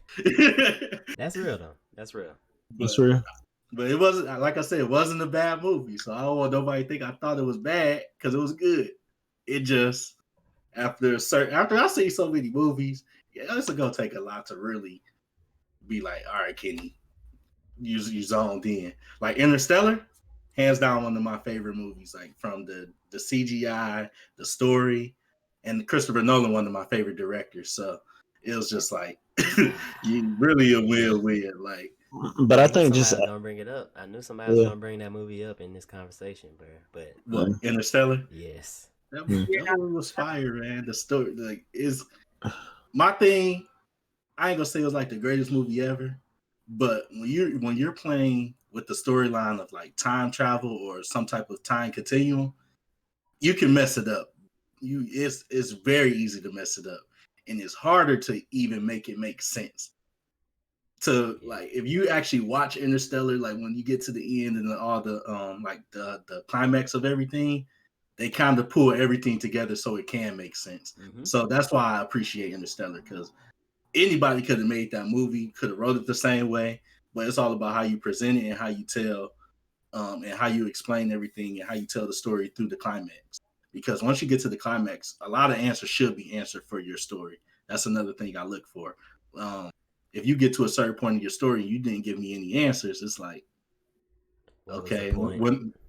That's real though. That's real. That's but real. but it wasn't like I said, it wasn't a bad movie. So I don't want nobody to think I thought it was bad because it was good. It just after I see so many movies, yeah, it's gonna take a lot to really be like, all right, Kenny, you zoned in. Like Interstellar, hands down one of my favorite movies. Like from the CGI, the story, and Christopher Nolan, one of my favorite directors. So it was just like you really a win. Like But I I knew think somebody just was gonna bring it up. I knew somebody was yeah, gonna bring that movie up in this conversation, bro. But what Interstellar? yes. That, mm, that movie was fire, man. The story like is my thing. I ain't gonna say it was like the greatest movie ever, but when you're playing with the storyline of like time travel or some type of time continuum, you can mess it up. It's very easy to mess it up, and it's harder to even make it make sense. To Yeah. like if you actually watch Interstellar, like when you get to the end and all the like the climax of everything, they kind of pull everything together so it can make sense. Mm-hmm. So that's why I appreciate Interstellar because anybody could have made that movie, could have wrote it the same way, but it's all about how you present it and how you tell, and how you explain everything and how you tell the story through the climax. Because once you get to the climax, a lot of answers should be answered for your story. That's another thing I look for. Um, if you get to a certain point in your story and you didn't give me any answers, it's like, What was the okay, point?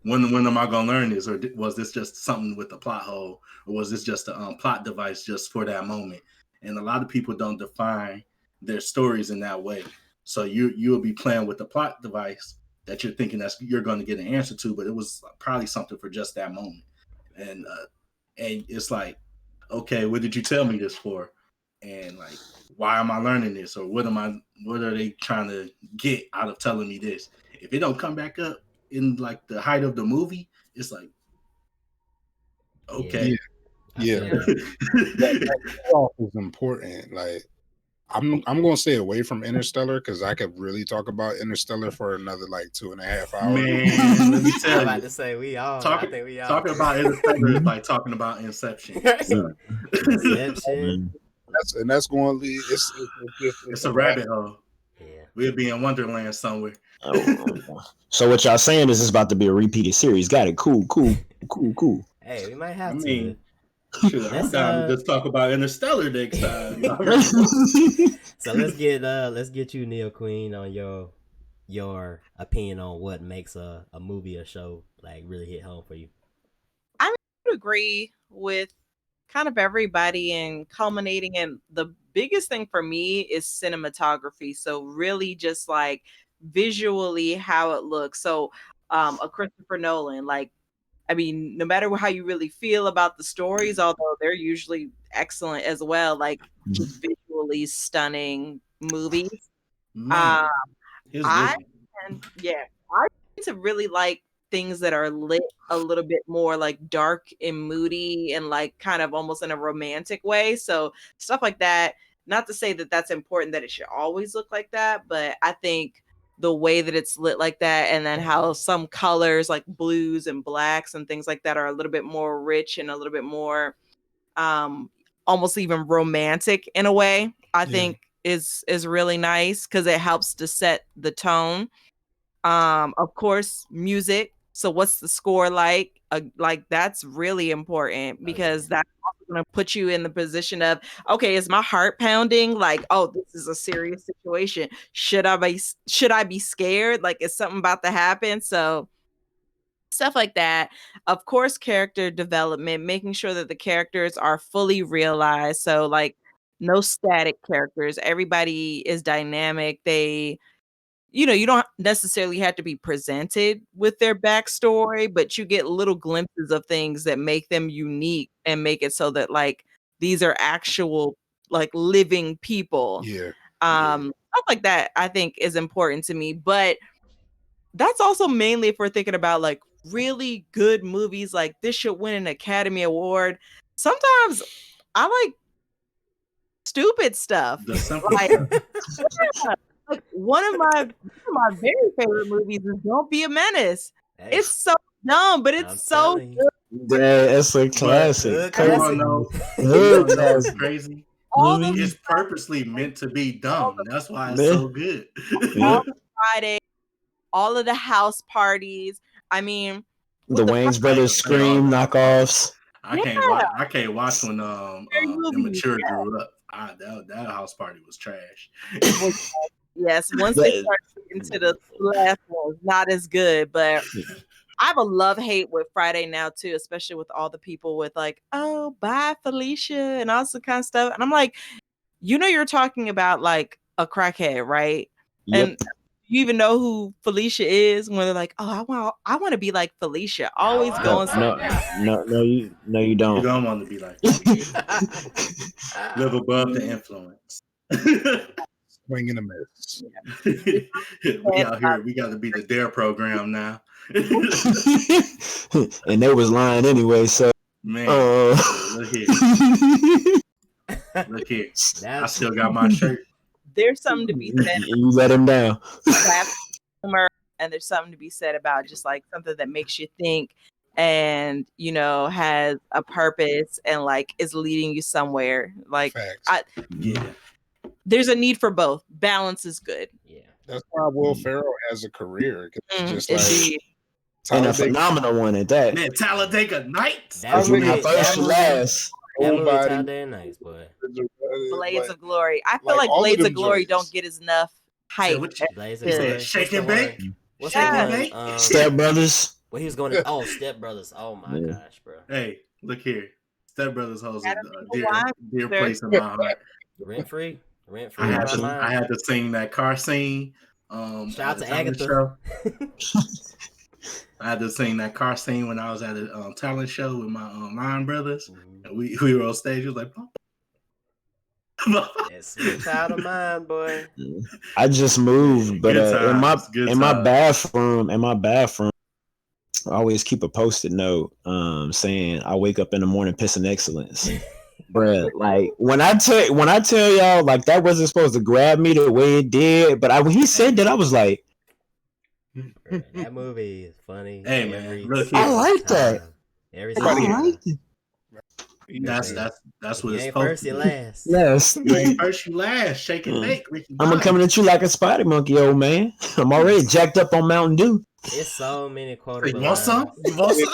when am I gonna learn this, or was this just something with a plot hole, or was this just a plot device just for that moment? And a lot of people don't define their stories in that way. So you'll be playing with the plot device that you're thinking that you're going to get an answer to, but it was probably something for just that moment. And it's like, okay, what did you tell me this for? And like, why am I learning this, or what are they trying to get out of telling me this? If it don't come back up in like the height of the movie, it's like, Yeah. okay. I Yeah. feel that. That payoff is important. Like I'm going to stay away from Interstellar because I could really talk about Interstellar for another like 2.5 hours. Man, let me I'm tell about you. to say we all. I Talking, think we all. talking about Interstellar is like talking about Inception. So, Inception. That's going to lead. it's a rabbit hole. Yeah. We'll be in Wonderland somewhere. So what y'all saying is it's about to be a repeated series. Got it. Cool. Hey, we might have I to. mean, shoot, I'm Let's, down to just talk about Interstellar next time. So let's get you, Neil Queen, on your opinion on what makes a movie or show like really hit home for you. I would agree with kind of everybody, and culminating in the biggest thing for me is cinematography. So really just like visually how it looks. So a Christopher Nolan, like, I mean, no matter how you really feel about the stories, although they're usually excellent as well, like just visually stunning movies. Man, his I vision. I tend to really like things that are lit a little bit more like dark and moody and like kind of almost in a romantic way. So stuff like that. Not to say that that's important that it should always look like that, but I think the way that it's lit like that, and then how some colors like blues and blacks and things like that are a little bit more rich and a little bit more almost even romantic in a way, I think is really nice because it helps to set the tone. Of course, music. So what's the score like? Like that's really important because that's also going to put you in the position of, okay, is my heart pounding? Like, oh, this is a serious situation. Should I be scared? Like, is something about to happen? So stuff like that. Of course, character development, making sure that the characters are fully realized. So like no static characters. Everybody is dynamic. You don't necessarily have to be presented with their backstory, but you get little glimpses of things that make them unique and make it so that like these are actual like living people. Stuff like that I think is important to me. But that's also mainly if we're thinking about like really good movies, like this should win an Academy Award. Sometimes I like stupid stuff. The simple Like, stuff. like one of my very favorite movies is Don't Be a Menace. Hey, It's so dumb, but I'm it's so telling you. good. Yeah, it's a classic. Good You classic. wanna know Good what's classic. crazy? All the It's purposely meant to be dumb. That's why it's Yeah. so good. all the Friday, all of the house parties. I mean, The with the Wayne's Brothers Hey, all Scream that. knockoffs. I can't watch when movies, Immature grew up. That house party was trash. yes, once they start into the last one, not as good. But I have a love-hate with Friday now too, especially with all the people with like, oh, bye Felicia and all this kind of stuff. And I'm like, you're talking about like a crackhead, right? Yep. And you even know who Felicia is when they're like, oh, I want to be like Felicia. Always going No, you You don't. don't want to be like live above the influence. Swing and a miss. We out here. We got to be the Dare program now. And they was lying anyway. So Man, look here. Look here. I still got my shirt. There's something to be said. You let him down. And there's something to be said about just like something that makes you think and has a purpose and like is leading you somewhere. Like there's a need for both. Balance is good. Yeah. That's why Will Ferrell has a career. It's just like and a phenomenal one at that. Man, Talladega Nights. That movie, last. Talladega Nights, boy. Blades of Glory. I feel like Blades of Glory don't get enough hype. Blades of Glory. Shake and Bake. What's that one? Step Brothers. Where he was going to Step Brothers. Oh my gosh, bro. Hey, look here. Step Brothers holds a dear place in my heart. Rent free. I had to sing that car scene. Shout out to Agatha. I had to sing that car scene when I was at a talent show with my line brothers. And we were on stage. It was like, sweet child of mine, boy. I just moved, but in my bathroom, I always keep a post-it note saying I wake up in the morning pissing excellence. Bruh, like when I tell y'all like that wasn't supposed to grab me the way it did, but when he said that, I was like, Bruh, that movie is funny. Hey man, every look I here. like that. time. Every Everybody single here. time. Like it. That's If what you it's ain't supposed first, to you be. last. Yes. You ain't first, you last. Shake and bake, Ricky. I'm coming at you like a spider monkey, old man. I'm already jacked up on Mountain Dew. It's so many You quotable want some? lines. You want some?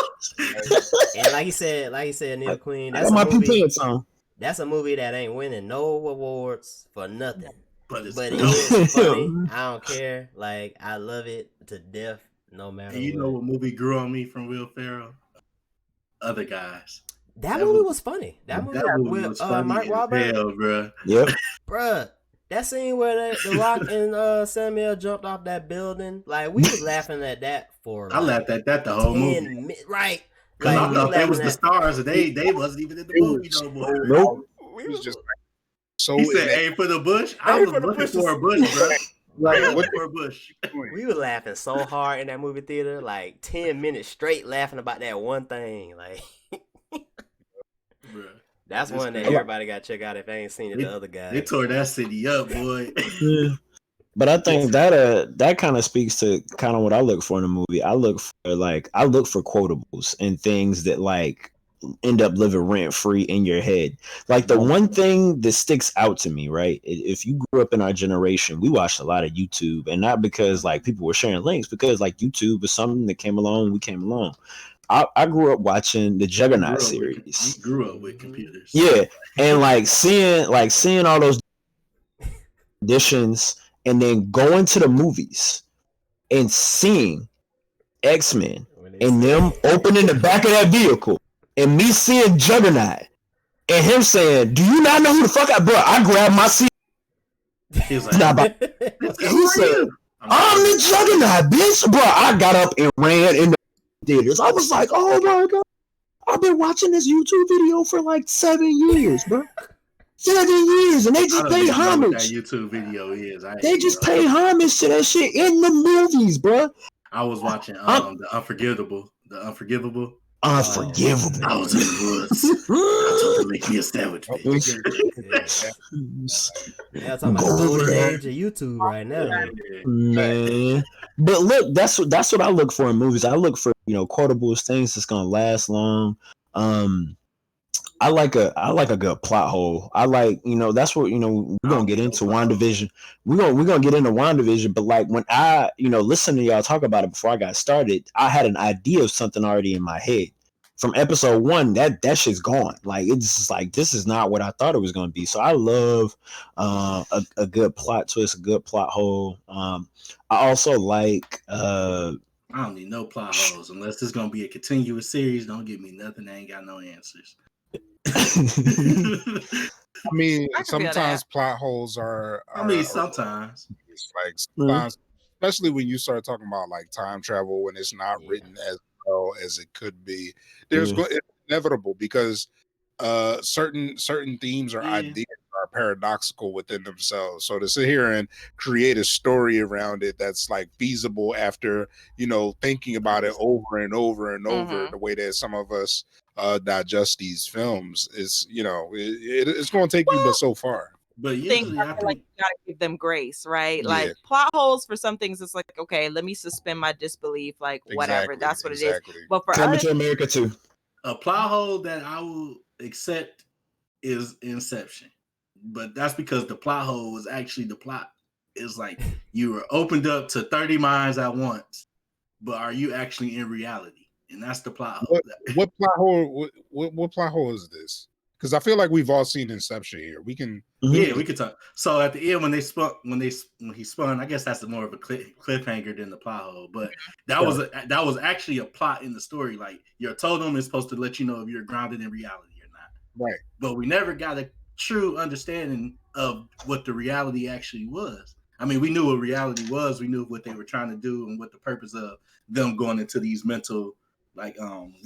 And like he said, Neil Queen, I that's got a my movie. pants on. That's a movie that ain't winning no awards for nothing. But it's But it dope. is funny. I don't care. Like, I love it to death, no matter And you what. know what movie grew on me from Will Ferrell? Other Guys. That movie was funny. That movie with was funny Mark as Wahlberg. hell, bro. Yep. Bruh, that scene where The Rock and Samuel jumped off that building, like, we was laughing at that for I laughed at that the whole movie. 10 minutes. Right. Because Like, I we thought they laughing was the at- stars and they wasn't even in the It movie was no more. so- Nope. It was just like, so He said, inept. aim for the bush. I Aim was for the looking bushes. for a bush, bro. Like, I was what looking for a bush. We were laughing so hard in that movie theater, like 10 minutes straight laughing about that one thing. Like, Bruh. that's It's one that crazy. everybody got to check out if they ain't seen it. The other They guys. tore that city up, boy. But I think that kind of speaks to kind of what I look for in a movie. I look for quotables and things that like end up living rent free in your head. Like the one thing that sticks out to me, right? If you grew up in our generation, we watched a lot of YouTube, and not because like people were sharing links, because like YouTube was something that came along, we came along. I grew up watching the Juggernaut series. You grew up with computers. Yeah, and like seeing all those auditions, and then going to the movies and seeing X-Men and them opening the back of that vehicle, and me seeing Juggernaut and him saying, "Do you not know who the fuck I brought?" I grabbed my seat. He was like, He said, "I'm the Juggernaut, bitch, bro." I got up and ran in the theaters. I was like, "Oh my god, I've been watching this YouTube video for like 7 years, bro. 7 years, and they just pay homage. What that YouTube video is. They just pay homage to that shit in the movies, bro. I was watching the Unforgivable. Unforgivable. I was in the woods. I told him to make me a sandwich, bitch. Yeah, I'm talking about the golden age of YouTube right now. Man. But look, that's what I look for in movies. I look for, quotables, things that's gonna last long. I like a good plot hole. I like, that's what, we're gonna get into WandaVision. We're gonna get into WandaVision, but like when I, listen to y'all talk about it before I got started, I had an idea of something already in my head. From episode 1, that shit's gone. Like it's just like this is not what I thought it was gonna be. So I love a good plot twist, a good plot hole. I also like I don't need no plot holes unless it's gonna be a continuous series. Don't give me nothing. I ain't got no answers. I mean, I can feel sometimes that. plot holes are. Sometimes. It's like sometimes, especially when you start talking about like time travel, when it's not written as well as it could be. It's inevitable because certain themes or ideas are paradoxical within themselves. So to sit here and create a story around it that's like feasible after thinking about it over and over and over, the way that some of us digest these films is it's going to take you but so far. But usually I feel like you gotta give them grace, right? Yeah. Like plot holes for some things, it's like, okay, let me suspend my disbelief, like whatever. That's what it is. But for Coming others, to America too. A plot hole that I will accept is Inception. But that's because the plot hole was actually the plot. It's like you were opened up to 30 minds at once, but are you actually in reality? And that's the plot hole. What plot hole? What plot hole is this? Because I feel like we've all seen Inception here. We can, we could talk. So at the end, when he spun, I guess that's more of a cliffhanger than the plot hole. But that was actually a plot in the story. Like your totem is supposed to let you know if you're grounded in reality or not. Right. But we never got a true understanding of what the reality actually was. I mean, we knew what reality was. We knew what they were trying to do and what the purpose of them going into these mental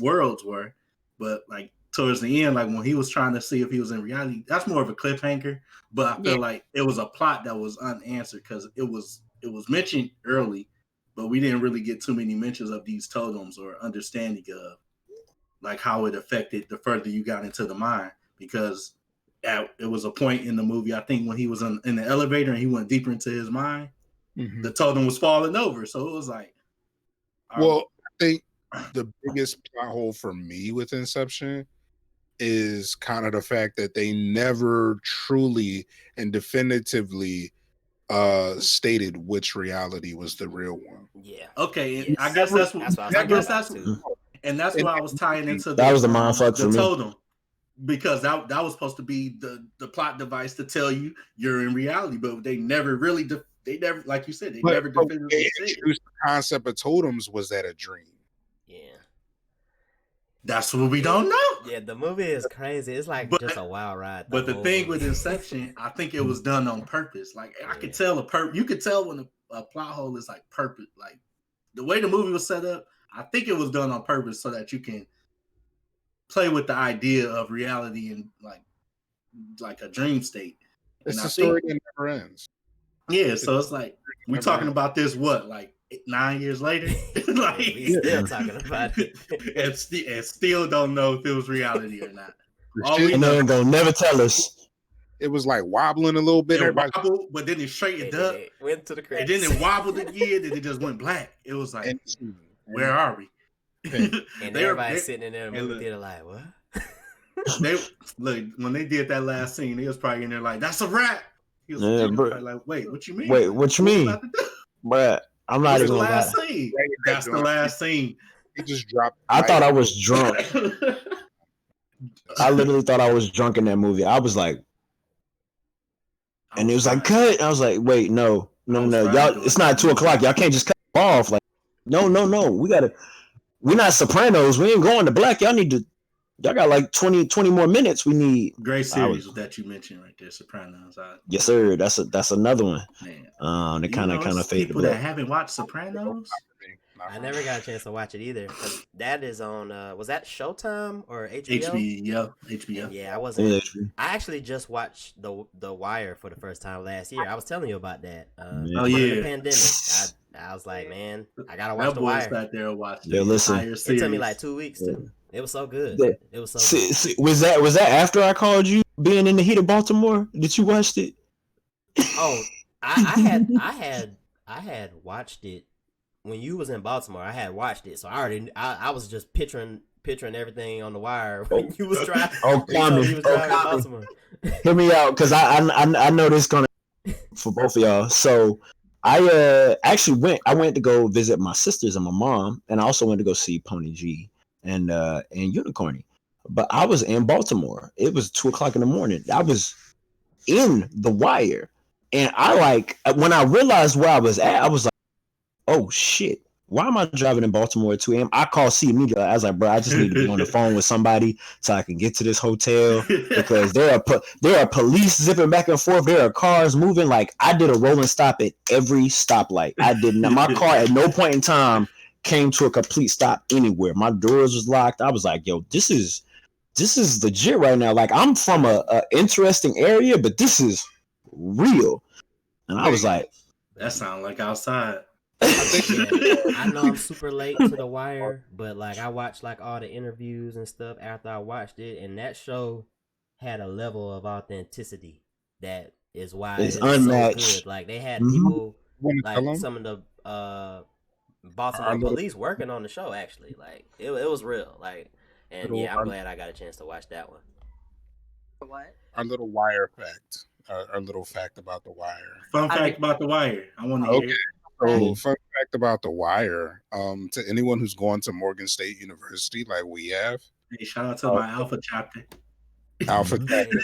worlds were. But like towards the end, like when he was trying to see if he was in reality, that's more of a cliffhanger. But I feel like it was a plot that was unanswered because it was mentioned early, but we didn't really get too many mentions of these totems or understanding of like how it affected the further you got into the mind. Because it was a point in the movie, I think, when he was in the elevator and he went deeper into his mind, the totem was falling over. So it was like, well, I think the biggest plot hole for me with Inception is kind of the fact that they never truly and definitively stated which reality was the real one. Yeah. Okay, Yes. I guess that's what I was thinking about too. And that's why I was tying into that was the mind fuck for me. Totem, because that was supposed to be the plot device to tell you you're in reality, but they never really like you said, never definitively introduced the concept of totems. Was that a dream? Yeah. That's what we don't know. Yeah, the movie is crazy. It's like just a wild ride. But the thing with Inception, I think it was done on purpose. Like I could tell you could tell when a plot hole is like purpose. Like the way the movie was set up, I think it was done on purpose so that you can play with the idea of reality and like a dream state. It's a story that never ends. Yeah, so it's like we're talking about this like 9 years later, like we still talking about it, and still don't know if it was reality or not. And they're gonna never tell us. It was like wobbling a little bit. It wobbled, but then it straightened up. It went to the crash. And then it wobbled again, and it just went black. It was like, where are we? And everybody sitting in there in the movie theater like, what? They look, when they did that last scene, they was probably in there like, that's a wrap. He was like, wait, what you mean? Wait, what you mean? Bruh, I'm not even last scene. That's the last scene. He just dropped. I thought I was drunk. I literally thought I was drunk in that movie. I was like, and it was like, cut. I was like, wait, no. Y'all, it's not 2:00. Y'all can't just cut off. Like, no. We're not Sopranos. We ain't going to black. Y'all got like 20 more minutes. We need great series that you mentioned right there, Sopranos. Yes, sir. That's another one. Man. They kind of faded. People that haven't watched Sopranos. I never got a chance to watch it either. That is on. Was that Showtime or HBO? HBO. Yeah, I wasn't. I actually just watched the Wire for the first time last year. I was telling you about that. The pandemic. I was like, man, I gotta watch the Wire. Sat there and watched listen. It took me like 2 weeks too. It was so good. It was so good. Was that after I called you being in the heat of Baltimore? Did you watch it? Oh, I had watched it when you was in Baltimore. I had watched it, so I was just picturing everything on the Wire when you was driving. Baltimore. Hear me out, because I know this gonna for both of y'all. So I actually went to go visit my sisters and my mom, and I also went to go see Pony G and Unicorny. But I was in Baltimore. It was 2:00 in the morning. I was in the Wire, and when I realized where I was at, I was like, oh shit, why am I driving in Baltimore at 2 a.m.? I called C immediately. I was like, bro, I just need to be on the phone with somebody so I can get to this hotel, because there are police zipping back and forth. There are cars moving. Like, I did a rolling stop at every stoplight. I did not. My car at no point in time came to a complete stop anywhere. My doors was locked. I was like, yo, this is legit right now. Like, I'm from a interesting area, but this is real. And I was like, that sounds like outside. I know I'm super late to The Wire, but like I watched like all the interviews and stuff after I watched it, and that show had a level of authenticity that is why it's unmatched. So good. Like, they had people like some of the Baltimore police working on the show. Actually, like it was real. Like, and I'm glad I got a chance to watch that one. What? Our little Wire fact. Our little fact about The Wire. Fun fact about The Wire. I want to hear it. So, fun fact about The Wire, to anyone who's going to Morgan State University, like we have. Hey, shout out to my Alpha chapter. Alpha chapter.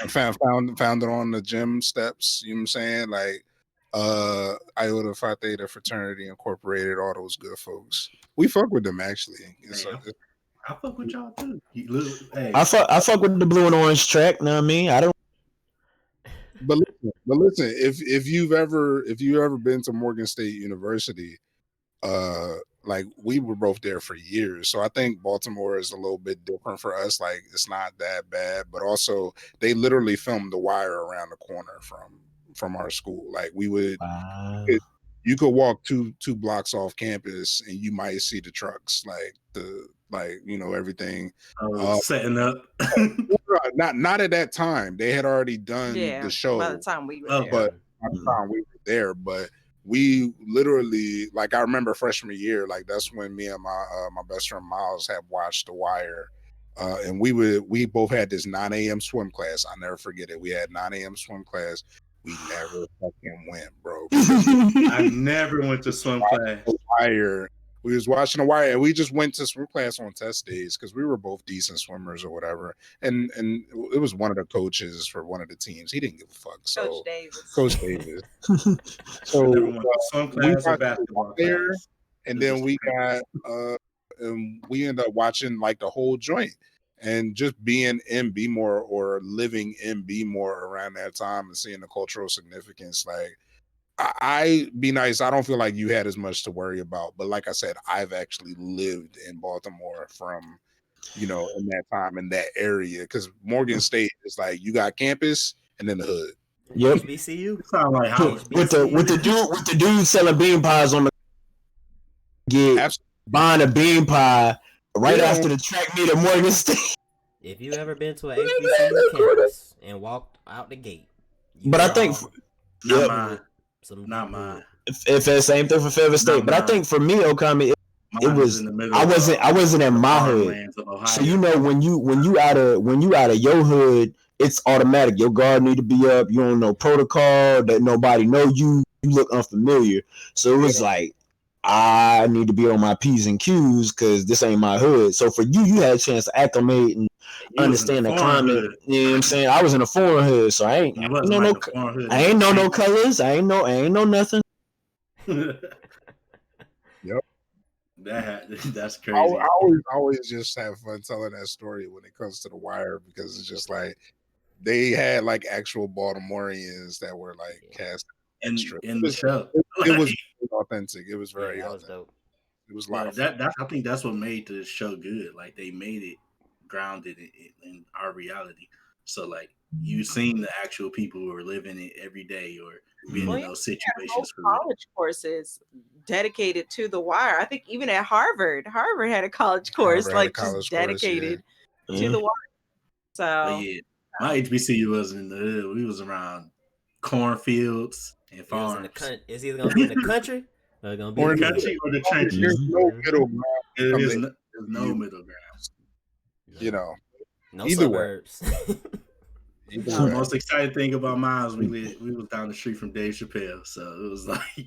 Found it on the gym steps, you know what I'm saying? Like, Iota Phi Theta Fraternity Incorporated, all those good folks. We fuck with them, actually. I fuck with y'all, too. Hey. I fuck with the blue and orange track, know what I mean? I don't. But listen, if you've ever been to Morgan State University, like we were both there for years, so I think Baltimore is a little bit different for us. Like, it's not that bad, but also they literally filmed The Wire around the corner from our school. Like, we would, you could walk two blocks off campus and you might see the trucks, everything setting up. not at that time. They had already done the show. By the time we were there. But by the time we were there, but we literally, like, I remember freshman year, like that's when me and my best friend Miles had watched The Wire, and we both had this 9 a.m. swim class. I'll never forget it. We had 9 a.m. swim class. We never fucking went, bro. I never went to swim class. The Wire. We was watching The Wire, and we just went to swim class on test days because we were both decent swimmers or whatever. And it was one of the coaches for one of the teams. He didn't give a fuck. So Coach Davis. So we watched there, and then we got and we ended up watching like the whole joint, and just being in B-more or living in B-more around that time and seeing the cultural significance, like. I be nice. I don't feel like you had as much to worry about, but like I said, I've actually lived in Baltimore from, in that time in that area. Because Morgan State is like you got campus and then the hood. Yep. HBCU. Sound like with the dude selling bean pies on the buying a bean pie right after the track meet at Morgan State. If you ever been to an HBCU campus and walked out the gate, but I think not mine. Not mine. If it's the same thing for Fairfield State, but I think for me, Okami, it was I wasn't in my hood. So when you out of your hood, it's automatic. Your guard need to be up. You don't know protocol. That nobody know you. You look unfamiliar. So it was like I need to be on my P's and Q's because this ain't my hood. So for you had a chance to acclimate and understand the climate. Hood. You know what I'm saying? I was in a foreign hood, so I ain't know no colors. I ain't know nothing. Yep. That's crazy. I always just have fun telling that story when it comes to The Wire because it's just like they had like actual Baltimoreans that were like cast in the show. It was authentic. It was very that was dope. It was a lot of fun. I think that's what made the show good. Like they made it grounded in our reality. So like you seen the actual people who are living it every day or being in those situations. College courses dedicated to The Wire. I think even at Harvard had a college course just dedicated to The Wire. So my HBCU was in the hood. We was around cornfields and farms. It's either gonna be in the country or gonna be in the country or the trenches. There's no middle ground. There's no middle ground. No either suburbs. The most exciting thing about Miles, we was down the street from Dave Chappelle, so it was like.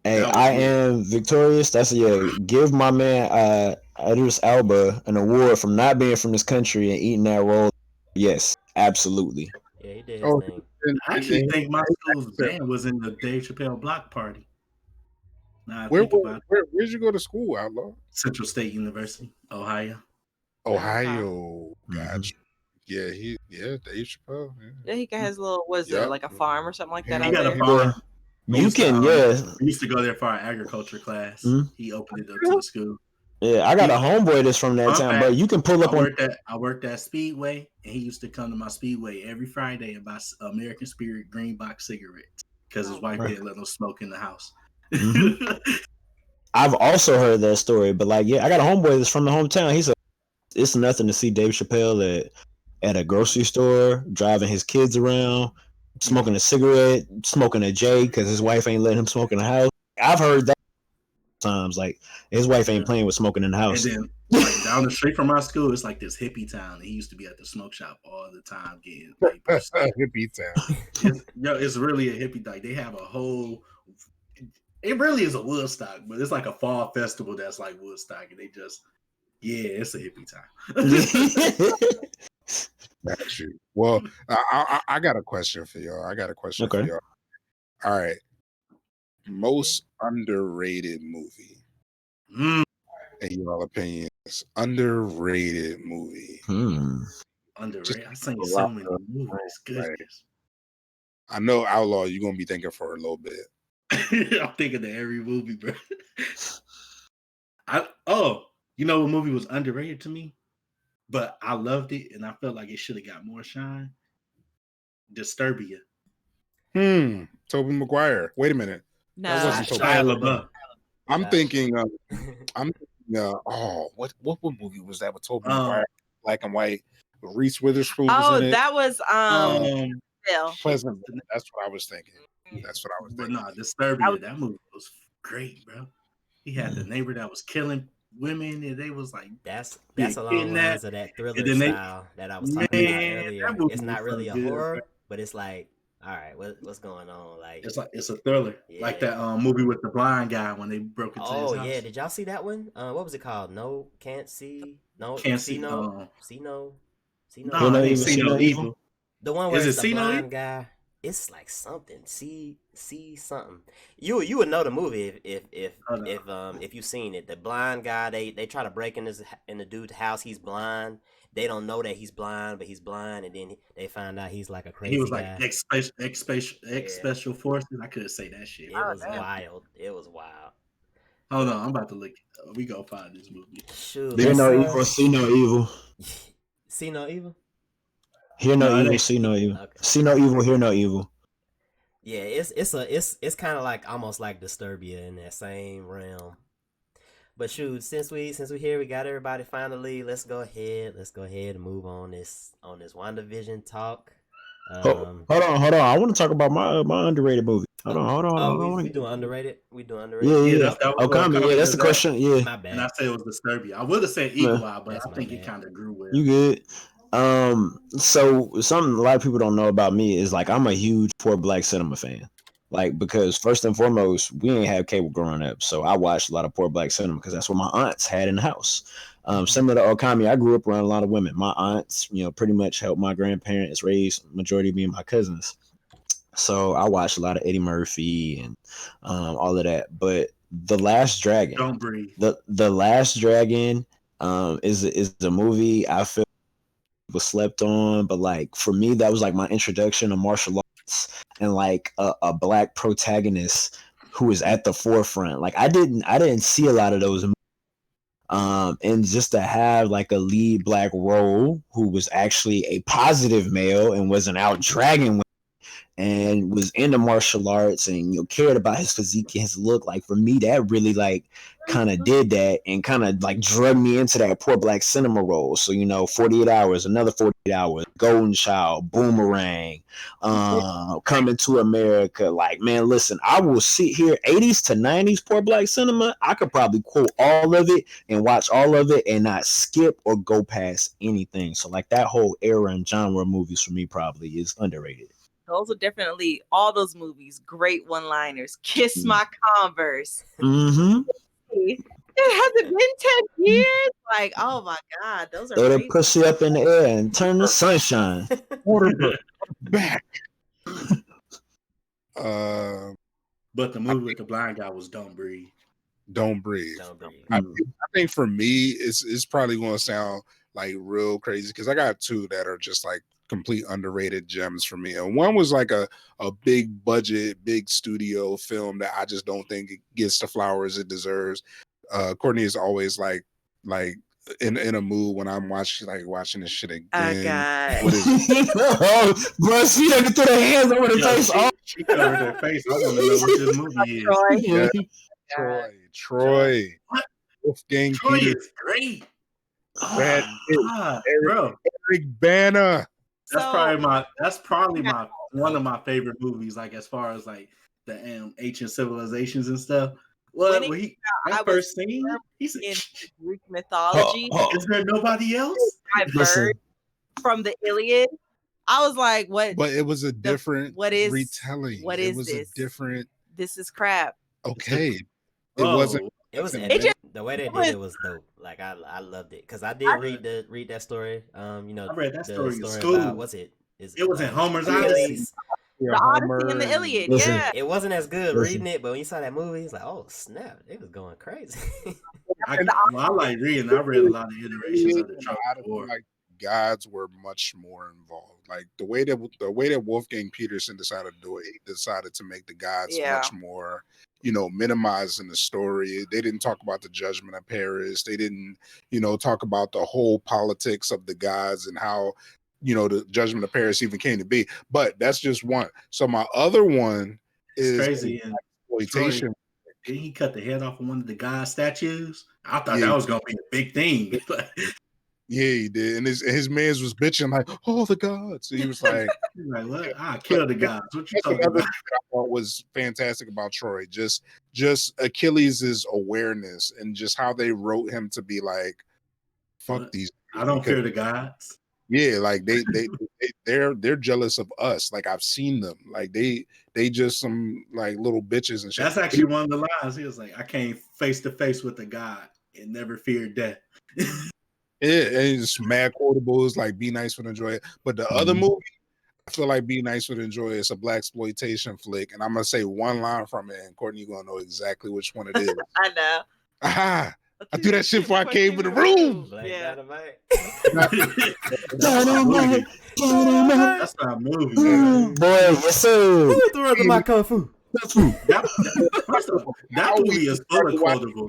Hey, I am victorious. Give my man Idris Elba an award from not being from this country and eating that role. Yes, absolutely. Yeah, he did his thing. I actually think my school's band was in the Dave Chappelle block party. Where'd you go to school, Outlaw? Central State University, Ohio. Gotcha. Yeah, Dave Chappelle. Yeah, he got his little like a farm or something like that. He got a farm. We used to go there for our agriculture class. Mm-hmm. He opened it up to the school. Yeah, I got a homeboy that's from that town, but you can pull up I worked at Speedway, and he used to come to my Speedway every Friday and buy American Spirit green box cigarettes because his wife didn't let him smoke in the house. Mm-hmm. I've also heard that story, but I got a homeboy that's from the hometown. He said it's nothing to see Dave Chappelle at a grocery store, driving his kids around, smoking a cigarette, smoking a J because his wife ain't letting him smoke in the house. I've heard that times, like his wife ain't playing with smoking in the house. And then down the street from our school, it's like this hippie town. And he used to be at the smoke shop all the time getting papers. Hippie town. It's really a hippie. Like they have a whole. It really is a Woodstock, but it's like a fall festival that's like Woodstock, and they just it's a hippie town. That's true. Well, I got a question for y'all. For y'all. All right. Most underrated movie. In your opinions, underrated movie. Underrated. I've seen so many movies. Goodness. I know, Outlaw, you're gonna be thinking for a little bit. I'm thinking of every movie, bro. You know what movie was underrated to me? But I loved it, and I felt like it should have got more shine. Disturbia. Tobey Maguire. Wait a minute. No, that wasn't Shia LaBeouf. I'm thinking. What movie was that with Tobey Maguire? Black and white. Reese Witherspoon was Oh, in it. that was Phil. Pleasant. That's what I was thinking. That's what I was But thinking. no, Disturbia, that movie was great, bro. He had the neighbor that was killing women, and they was like, That's being along lines kidnapped. of that And thriller then they, style that I was talking about man, earlier. that movie It's was not so really a good, horror, bro. but it's like, all right, what's going on? Like, It's a thriller, like that Yeah. movie with the blind guy when they broke into oh his house. yeah, did y'all see that one? What was it called? No, can't see. No, Can't see see. no, see no, see no. No, Hear it no ain't evil, see see no no evil. evil. The one where Is it's it the See No blind Evil? guy. It's like something. See something. You would know the movie if you seen it. The blind guy. They try to break in the dude's house. He's blind. They don't know that he's blind, but he's blind, and then they find out he's like a He was crazy like guy. ex special forces. I couldn't say that shit. It was damn. wild. It was wild. Hold on, I'm about to look. We gonna find this movie. Shoot, Hear let's no evil, see no evil. see no evil. Hear no No, it evil, ain't. see no evil. Okay. See no evil, hear no evil. Yeah, it's kind of like almost like Disturbia in that same realm. But shoot, since we here, we got everybody finally. Let's go ahead and move on this WandaVision talk. Hold on. I want to talk about my underrated movie. Hold on. We doing underrated. We doing Yeah, underrated. yeah. That was Okami, yeah, that's the question. Yeah, My And I bad. said it was Disturbia. I would have said Eagle Eye, but That's I my think it bad. kind of grew well. you good. So something a lot of people don't know about me is like I'm a huge Poor Black Cinema fan. Like because first and foremost, we ain't have cable growing up, so I watched a lot of Poor Black Cinema because that's what my aunts had in the house. Similar to Okami, I grew up around a lot of women. My aunts, pretty much helped my grandparents raise majority of me and my cousins. So I watched a lot of Eddie Murphy and all of that. But The Last Dragon, Don't breathe. the Last Dragon, is a movie I feel was slept on, but like for me, that was like my introduction to martial arts and like a black protagonist who was at the forefront. Like I didn't see a lot of those. And just to have like a lead black role who was actually a positive male and wasn't out dragging women and was into martial arts and cared about his physique and his look, like for me that really like kind of did that and kind of like drug me into that Poor Black Cinema role. So 48 Hours, another 48 Hours, Golden Child, Boomerang, Coming to America. Like, man, listen, I will sit here 80s to 90s Poor Black Cinema. I could probably quote all of it and watch all of it and not skip or go past anything. So like that whole era and genre of movies for me probably is underrated. Those are definitely all those movies. Great one-liners. Kiss my Converse. Mm-hmm. It hasn't been 10 years. Like, oh my God, those are Throw that great. pussy up in the air and turn the sunshine. Waterbuck back. But the movie with the blind guy was Don't Breathe. Don't breathe. Don't breathe. I think for me, it's probably going to sound like real crazy because I got two that are just like complete underrated gems for me. And one was like a big budget, big studio film that I just don't think it gets the flowers it deserves. Courtney is always like in a mood when I'm watching this shit again. I got What is it? Oh, bro, she done threw her hands over the face. She covered her face. I want to know what this movie is. Troy. What? Wolfgang Troy Peter. is great. Brad Pitt, God, Eric, bro. Eric Bana. That's probably one of my favorite movies. Like as far as like the ancient civilizations and stuff. Well, that first scene, he said, in Greek mythology. "Is there nobody else?" I've heard from the Iliad. I was like, "What?" But it was a different retelling. What it is was this? A different. This is crap. Okay, it wasn't. It was the way they did it was dope. Like I loved it because I did read that story. I read that story in school. About, what's it? It was in Homer's Odyssey. The Odyssey and the Iliad. Listen, yeah, it wasn't as good reading it, but when you saw that movie, it's like, oh snap, it was going crazy. I like reading. I read a lot of iterations of the Trojan War. Like gods were much more involved. Like the way that Wolfgang Peterson decided to do it, he decided to make the gods much more, minimizing the story. They didn't talk about the judgment of Paris. They didn't, talk about the whole politics of the gods and how, the judgment of Paris even came to be. But that's just one. So my other one is crazy exploitation. Didn't he cut the head off of one of the god statues? I thought that was gonna be a big thing. Yeah, he did. And his man's was bitching like, "Oh, the gods." So he was like, He's like, what? I kill the guys. What you that's talking another about? thing that I thought was fantastic about Troy. Just Achilles' awareness and just how they wrote him to be like, fuck What? these. I don't fear the gods. Yeah, like they're jealous of us. Like I've seen them. Like they just some like little bitches and shit. That's actually one of the lines. He was like, I came face to face with a god and never feared death. Yeah, and it's mad quotable. It's like Be Nice Would Enjoy It. But the other movie, I feel like Be Nice Would Enjoy It. It's a black exploitation flick. And I'm gonna say one line from it, and Courtney, you're gonna know exactly which one it is. I know. Aha! I do that shit before I came in the room. Black Yeah. Dynamite. That's not a movie. Man. Boy, yes sir. Who threw up my kung fu? First of all, that movie is unquotable.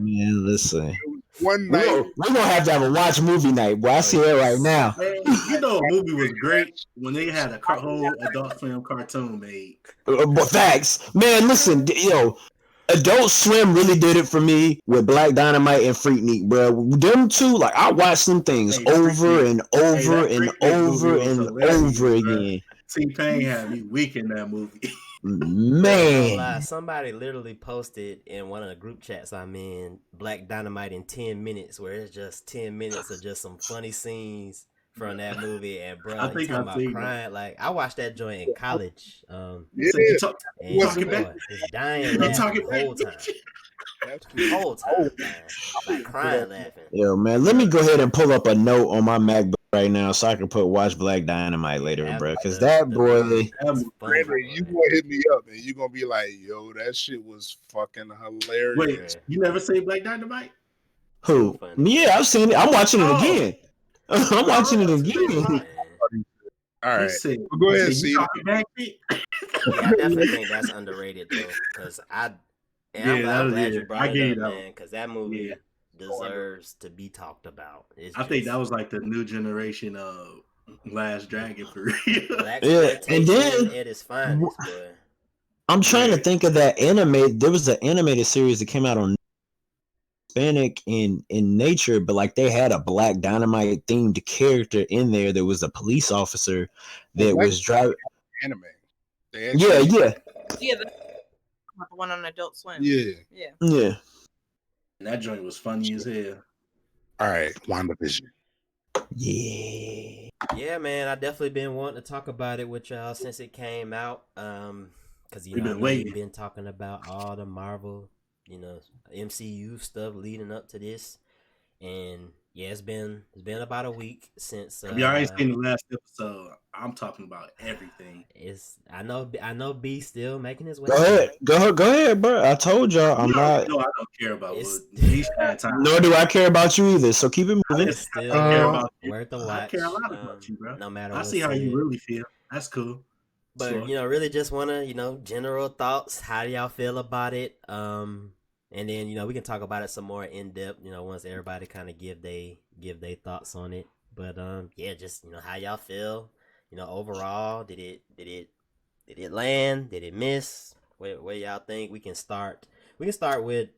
Man, listen. One We're night, gonna have to have a watch movie night, boy. I see it right now. Man, you know, a movie was great when they had a whole Adult Swim cartoon made. But facts, man. Listen, yo, Adult Swim really did it for me with Black Dynamite and Freaknik, bro. Them two, like I watched them things over and over and over and over again. T-Pain had me weak in that movie. Man, somebody literally posted in one of the group chats I'm in Black Dynamite in 10 minutes, where it's just 10 minutes of just some funny scenes from that movie. And bro, I think talking I've about seen crying. Like I watched that joint in college. So yeah, you talk- And talking boy, back? it's dying You laughing talking the whole back? time. The whole time, man. Like crying laughing. yo, man. Let me go ahead and pull up a note on my MacBook right now so I can put watch Black Dynamite later, bro. Because that boy. Brandon, you gonna hit me up and you gonna be like, "Yo, that shit was fucking hilarious." Wait, you never seen Black Dynamite? Who? Yeah, I've seen it. I'm watching it again. I'm watching it again. All He right, said, well, go ahead, you see. talking back, Pete? Yeah, I definitely think that's underrated though, because I'm glad you brought it up, man, because that movie deserves to be talked about. I think that was like the new generation of Last Dragon for real. Yeah, and then it is finest, boy. I'm trying to think of that anime. There was an animated series that came out on Hispanic in nature, but like they had a Black Dynamite themed character in there. There was a police officer that was driving anime. Yeah, the one on Adult Swim. Yeah. And that joint was funny as hell. All right, WandaVision. Yeah, man. I definitely been wanting to talk about it with y'all since it came out. Because We've been we've been talking about all the Marvel, MCU stuff leading up to this, and yeah, it's been about a week since. If y'all ain't seen the last episode, I'm talking about everything. I know B still making his way. Go ahead, bro. I told y'all I'm not. No, I don't care about what these time. Nor do I care about you either. So keep it moving. Still care about you. Worth a watch. I care a lot about you, bro. No matter. I see how you really feel. That's cool. But really just want to general thoughts. How do y'all feel about it? And then we can talk about it some more in depth. Once everybody kind of give they thoughts on it. But yeah, just how y'all feel. Overall, did it land? Did it miss? Where y'all think we can start? We can start with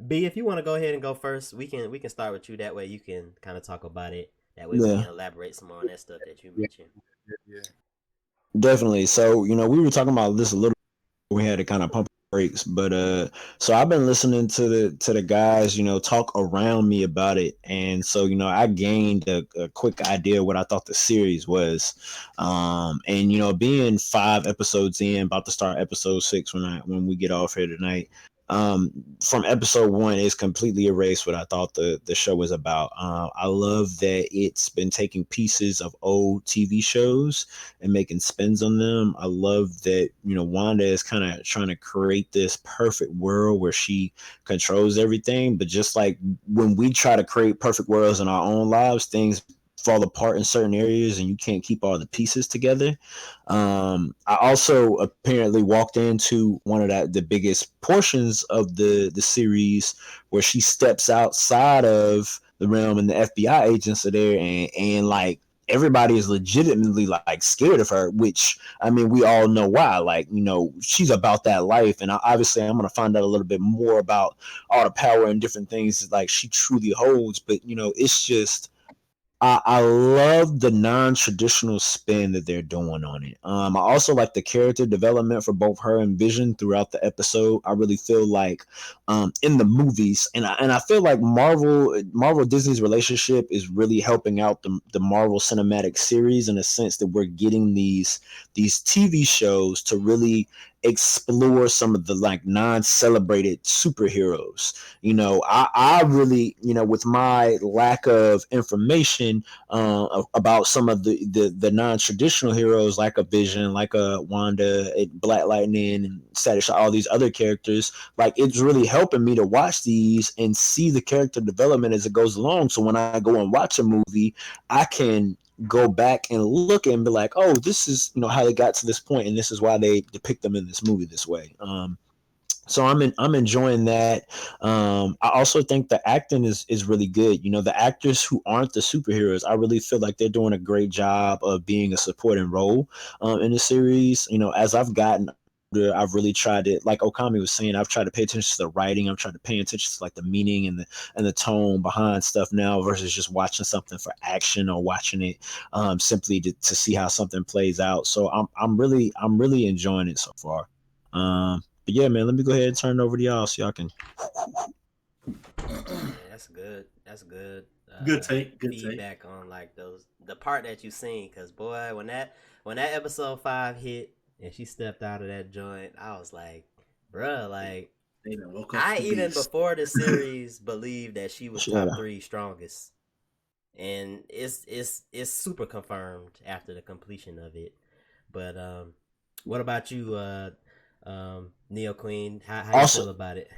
B. If you want to go ahead and go first, we can start with you. That way you can kind of talk about it. That way we can elaborate some more on that stuff that you mentioned. Yeah. Definitely. So we were talking about this a little. We had to kind of pump brakes, but so I've been listening to the guys talk around me about it, and so I gained a quick idea what I thought the series was, and being 5 episodes in, about to start episode 6 when we get off here tonight. From episode 1, it's completely erased what I thought the show was about. I love that it's been taking pieces of old TV shows and making spins on them. I love that Wanda is kind of trying to create this perfect world where she controls everything, but just like when we try to create perfect worlds in our own lives, things fall apart in certain areas and you can't keep all the pieces together. I also apparently walked into one of the biggest portions of the series where she steps outside of the realm and the FBI agents are there and like everybody is legitimately like scared of her, which I mean we all know why. Like she's about that life, and obviously I'm gonna find out a little bit more about all the power and different things like she truly holds. But it's just I love the non-traditional spin that they're doing on it. I also like the character development for both her and Vision throughout the episode. I really feel like in the movies, and I feel like Marvel Disney's relationship is really helping out the Marvel Cinematic Series in a sense that we're getting these TV shows to really explore some of the like non-celebrated superheroes. I really, with my lack of information about some of the non-traditional heroes like a Vision, like a Wanda, Black Lightning, and Static, all these other characters, like it's really helping me to watch these and see the character development as it goes along. So when I go and watch a movie, I can go back and look and be like, oh, this is how they got to this point, and this is why they depict them in this movie this way. So I'm enjoying that. I also think the acting is really good. The actors who aren't the superheroes, I really feel like they're doing a great job of being a supporting role in the series. As I've gotten older, I've really tried to, like Okami was saying, I've tried to pay attention to the writing. I've tried to pay attention to like the meaning and the tone behind stuff now versus just watching something for action or watching it simply to see how something plays out. So I'm really enjoying it so far. But yeah, man, let me go ahead and turn it over to y'all so y'all can. Yeah, that's good. That's good. Good take. Good feedback on like the part that you seen, because boy, when that episode 5 hit and she stepped out of that joint, I was like, bruh, like They done woke up I the even beast. before the series believed that she was Yeah. top 3 strongest, and it's super confirmed after the completion of it. But what about you, Neo Queen? How you Also, feel about it?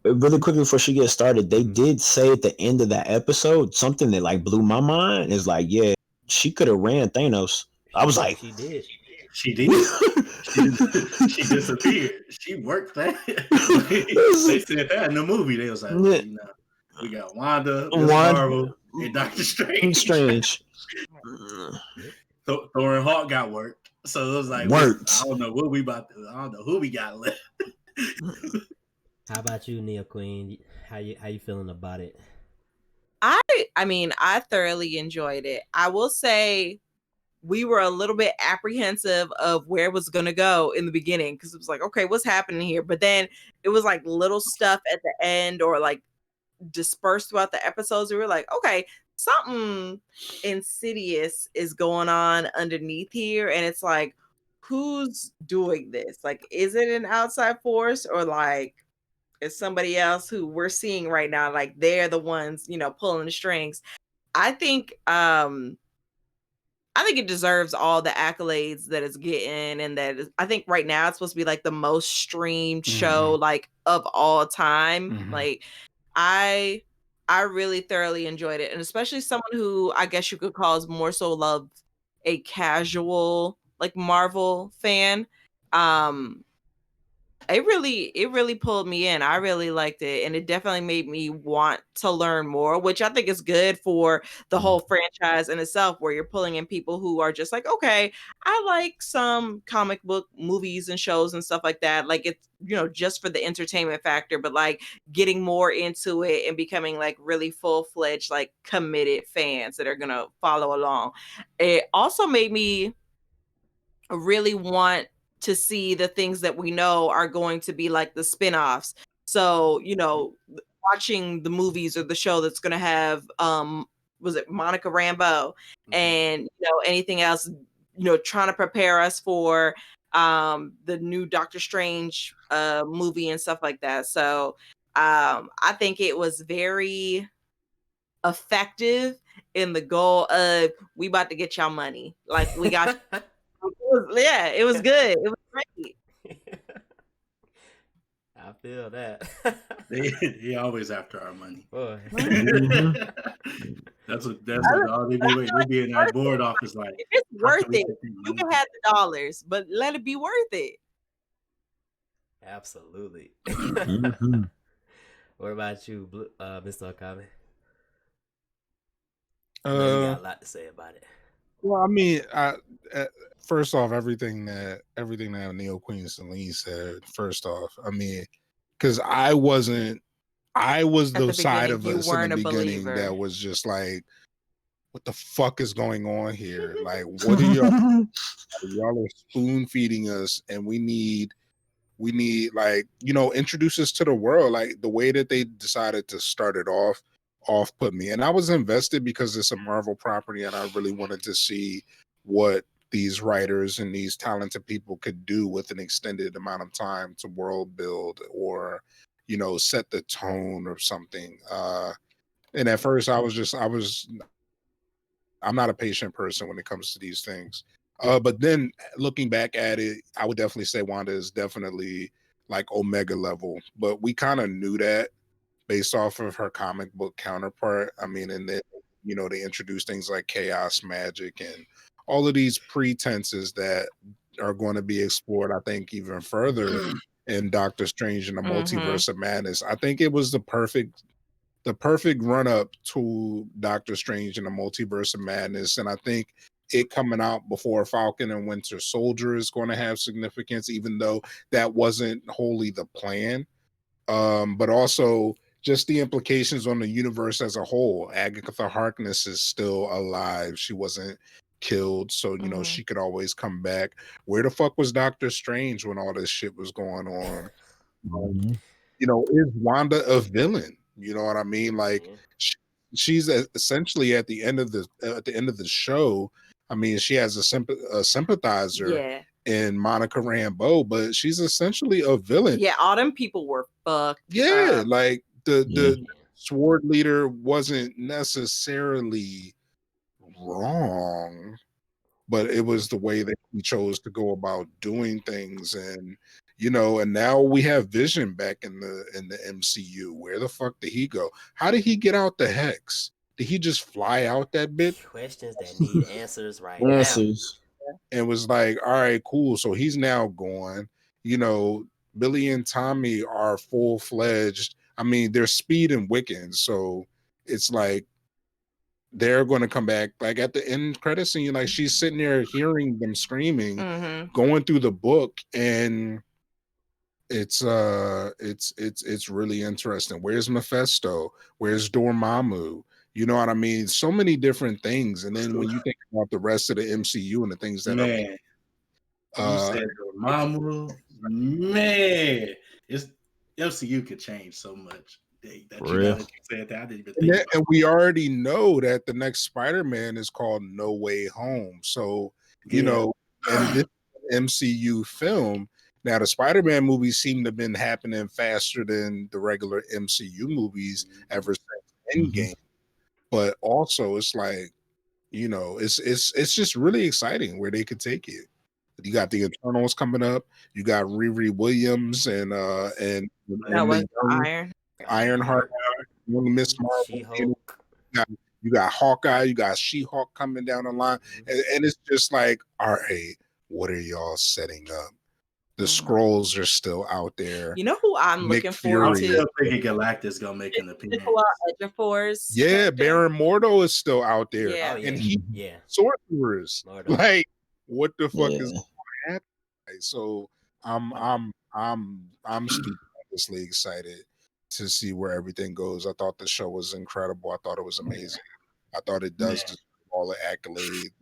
really quickly before she gets started, they did say at the end of that episode something that like blew my mind. Is like, yeah, she could have ran Thanos. I was like, she did. She did. She disappeared. She worked that. They said that in the movie. They was like, well, we got Wanda, Miss Marvel, and Doctor Strange. Thor and Hawk got worked. So it was like, worked. I don't know what we about to. I don't know who we got left. How about you, Neo Queen? How you feeling about it? I mean, I thoroughly enjoyed it. I will say we were a little bit apprehensive of where it was going to go in the beginning, because it was like, okay, what's happening here? But then it was like little stuff at the end or like dispersed throughout the episodes. We were like, okay, something insidious is going on underneath here. And it's like, who's doing this? Like, is it an outside force, or like is somebody else who we're seeing right now? Like they're the ones, pulling the strings. I think it deserves all the accolades that it's getting, and I think right now it's supposed to be like the most streamed show like of all time. Like I really thoroughly enjoyed it, and especially someone who I guess you could call is more so love a casual like Marvel fan. It really pulled me in. I really liked it, and it definitely made me want to learn more, which I think is good for the whole franchise in itself, where you're pulling in people who are just like, okay, I like some comic book movies and shows and stuff like that. Like it's, just for the entertainment factor, but like getting more into it and becoming like really full-fledged, like committed fans that are going to follow along. It also made me really want to see the things that we know are going to be like the spin-offs. So, watching the movies or the show that's going to have was it Monica Rambeau and anything else, trying to prepare us for the new Doctor Strange movie and stuff like that. So, I think it was very effective in the goal of, we about to get y'all money. Like we got it was good. It was great. I feel that. They always after our money. Boy. That's what all they be waiting. They be in our board office like, if it's worth it, you can have the dollars, but let it be worth it. Absolutely. What about you, Mr. Okami? I know you got a lot to say about it. Well, I mean, first off, everything that Neo Queen and Celine said. First off, I mean, because I was the side of us in the beginning that was just like, what the fuck is going on here? Like, what are y'all? Y'all are spoon feeding us, and we need like, introduce us to the world. Like the way that they decided to start it off put me, and I was invested because it's a Marvel property, and I really wanted to see what these writers and these talented people could do with an extended amount of time to world build or set the tone or something. And at first I'm not a patient person when it comes to these things. But then looking back at it, I would definitely say Wanda is definitely like Omega level, but we kind of knew that based off of her comic book counterpart. I mean, and then, they introduced things like chaos magic and all of these pretenses that are going to be explored, I think, even further in Doctor Strange and the Multiverse of Madness. I think it was the perfect run up to Doctor Strange and the Multiverse of Madness. And I think it coming out before Falcon and Winter Soldier is going to have significance, even though that wasn't wholly the plan. But also just the implications on the universe as a whole. Agatha Harkness is still alive. She wasn't killed, so she could always come back. Where the fuck was Doctor Strange when all this shit was going on? Is Wanda a villain? You know what I mean? Like she's essentially at the end of the show. I mean, she has a sympathizer in Monica Rambeau, but she's essentially a villain. Yeah, all them people were fucked. Yeah, like the sword leader wasn't necessarily wrong, but it was the way that he chose to go about doing things. And and now we have Vision back in the MCU. Where the fuck did he go? How did he get out the Hex? Did he just fly out that bit? Questions that need answers right now. And was like, all right, cool. So he's now gone. Billy and Tommy are full-fledged. I mean, they're Speed and Wiccan, so it's like they're going to come back. Like at the end credit scene, like she's sitting there hearing them screaming, going through the book, and it's really interesting. Where's Mephisto? Where's Dormammu? You know what I mean? So many different things. And then when you think about the rest of the MCU and the things that you said Dormammu, man, it's MCU could change so much. That you got to say that. I didn't even think about and we already know that the next Spider-Man is called No Way Home. So, in this MCU film, now the Spider-Man movies seem to have been happening faster than the regular MCU movies ever since Endgame. But also it's like, it's just really exciting where they could take it. You got the Eternals coming up. You got Riri Williams and Ironheart, Miss Marvel. She-Hulk. You got Hawkeye. You got She-Hulk coming down the line, and it's just like, all right, what are y'all setting up? The Skrulls are still out there. You know who I'm looking forward to? I'm still thinking Galactus gonna make an appearance. Yeah, Baron Mordo is still out there, and he sorcerers. Like, what the fuck is going to happen? So I'm stupendously excited to see where everything goes. I thought the show was incredible. I thought it was amazing. I thought it does deserve all the accolade.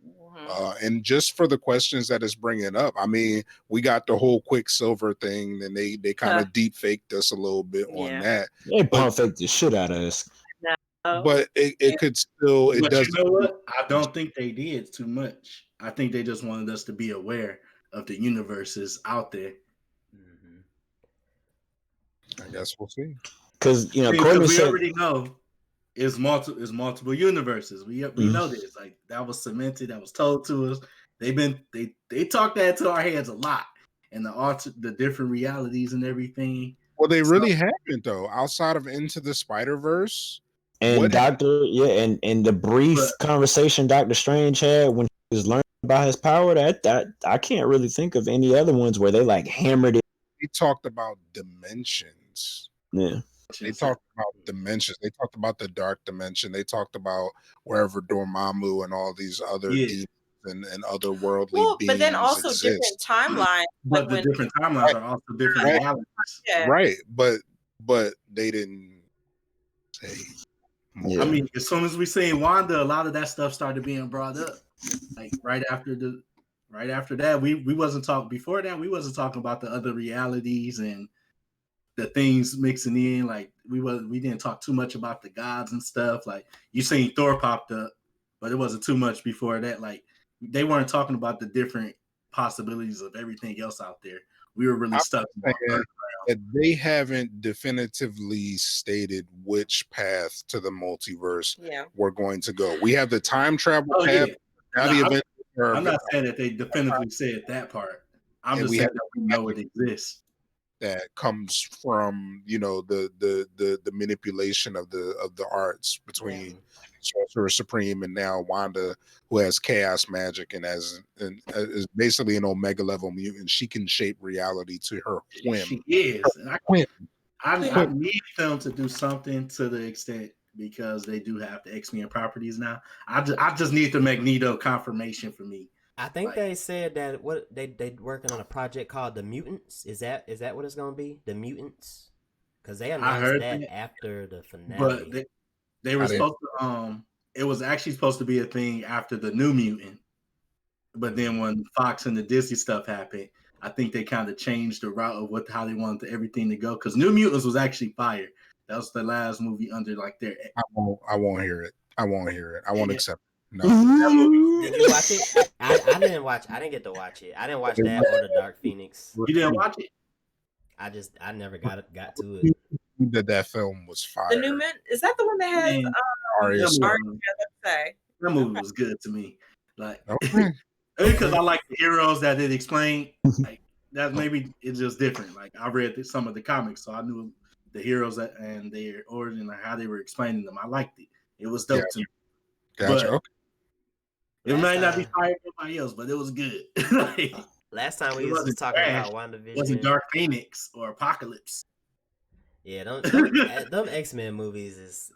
And just for the questions that it's bringing up, I mean, we got the whole Quicksilver thing, and they kind of deep faked us a little bit on that. They pump faked the shit out of us. But it could still. It does. You know what? I don't think they did too much. I think they just wanted us to be aware of the universes out there. I guess we'll see. Because we already know it's multiple universes. We know this. Like that was cemented. That was told to us. They talked that to our heads a lot, and the different realities and everything. Well, they really haven't though. Outside of Into the Spider-Verse, and and the brief conversation Doctor Strange had when he was learning about his power, that I can't really think of any other ones where they like hammered it. They talked about dimensions. Yeah. They talked about dimensions. They talked about the dark dimension. They talked about wherever Dormammu and all these other demons and otherworldly beings but then also exist. different timelines. But the different timelines are also different realities. Right. But they didn't say more. I mean, as soon as we seen Wanda, a lot of that stuff started being brought up. Like right after that, we wasn't talking before that. We wasn't talking about the other realities and the things mixing in. Like we didn't talk too much about the gods and stuff. Like you seen Thor popped up, but it wasn't too much before that. Like they weren't talking about the different possibilities of everything else out there. We were really stuck on Earth. That they haven't definitively stated which path to the multiverse we're going to go. We have the time travel path. Yeah. I'm not saying that they definitively said that part. I'm just saying that we know it exists. That comes from the manipulation of the arts between Sorcerer Supreme and now Wanda, who has chaos magic and is basically an Omega level mutant. She can shape reality to her whim. She is. I need them to do something to the extent, because they do have the X-Men properties now. I just need the Magneto confirmation for me. I think they said that they working on a project called The Mutants. Is that what it's gonna be? The Mutants? Because they announced that after the finale. But they were supposed to it was actually supposed to be a thing after the New Mutant. But then when Fox and the Disney stuff happened, I think they kind of changed the route of how they wanted everything to go. Because New Mutants was actually fire. That was the last movie under like their. I won't hear it. I won't accept it. No. Did you watch it? I didn't watch. I didn't get to watch it. I didn't watch that or the Dark Phoenix. You didn't watch it? I never got to it. That film was fire. The New Mutant, is that the one that has That movie was good to me. Like because I like the heroes that it explained. Like that maybe it's just different. Like I read some of the comics, so I knew the heroes and their origin and how they were explaining them. I liked it. It was dope to me. Gotcha. But it might not be fire for anybody else, but it was good. Last time we was talking about WandaVision. It wasn't Dark Phoenix or Apocalypse. Yeah, them X-Men movies is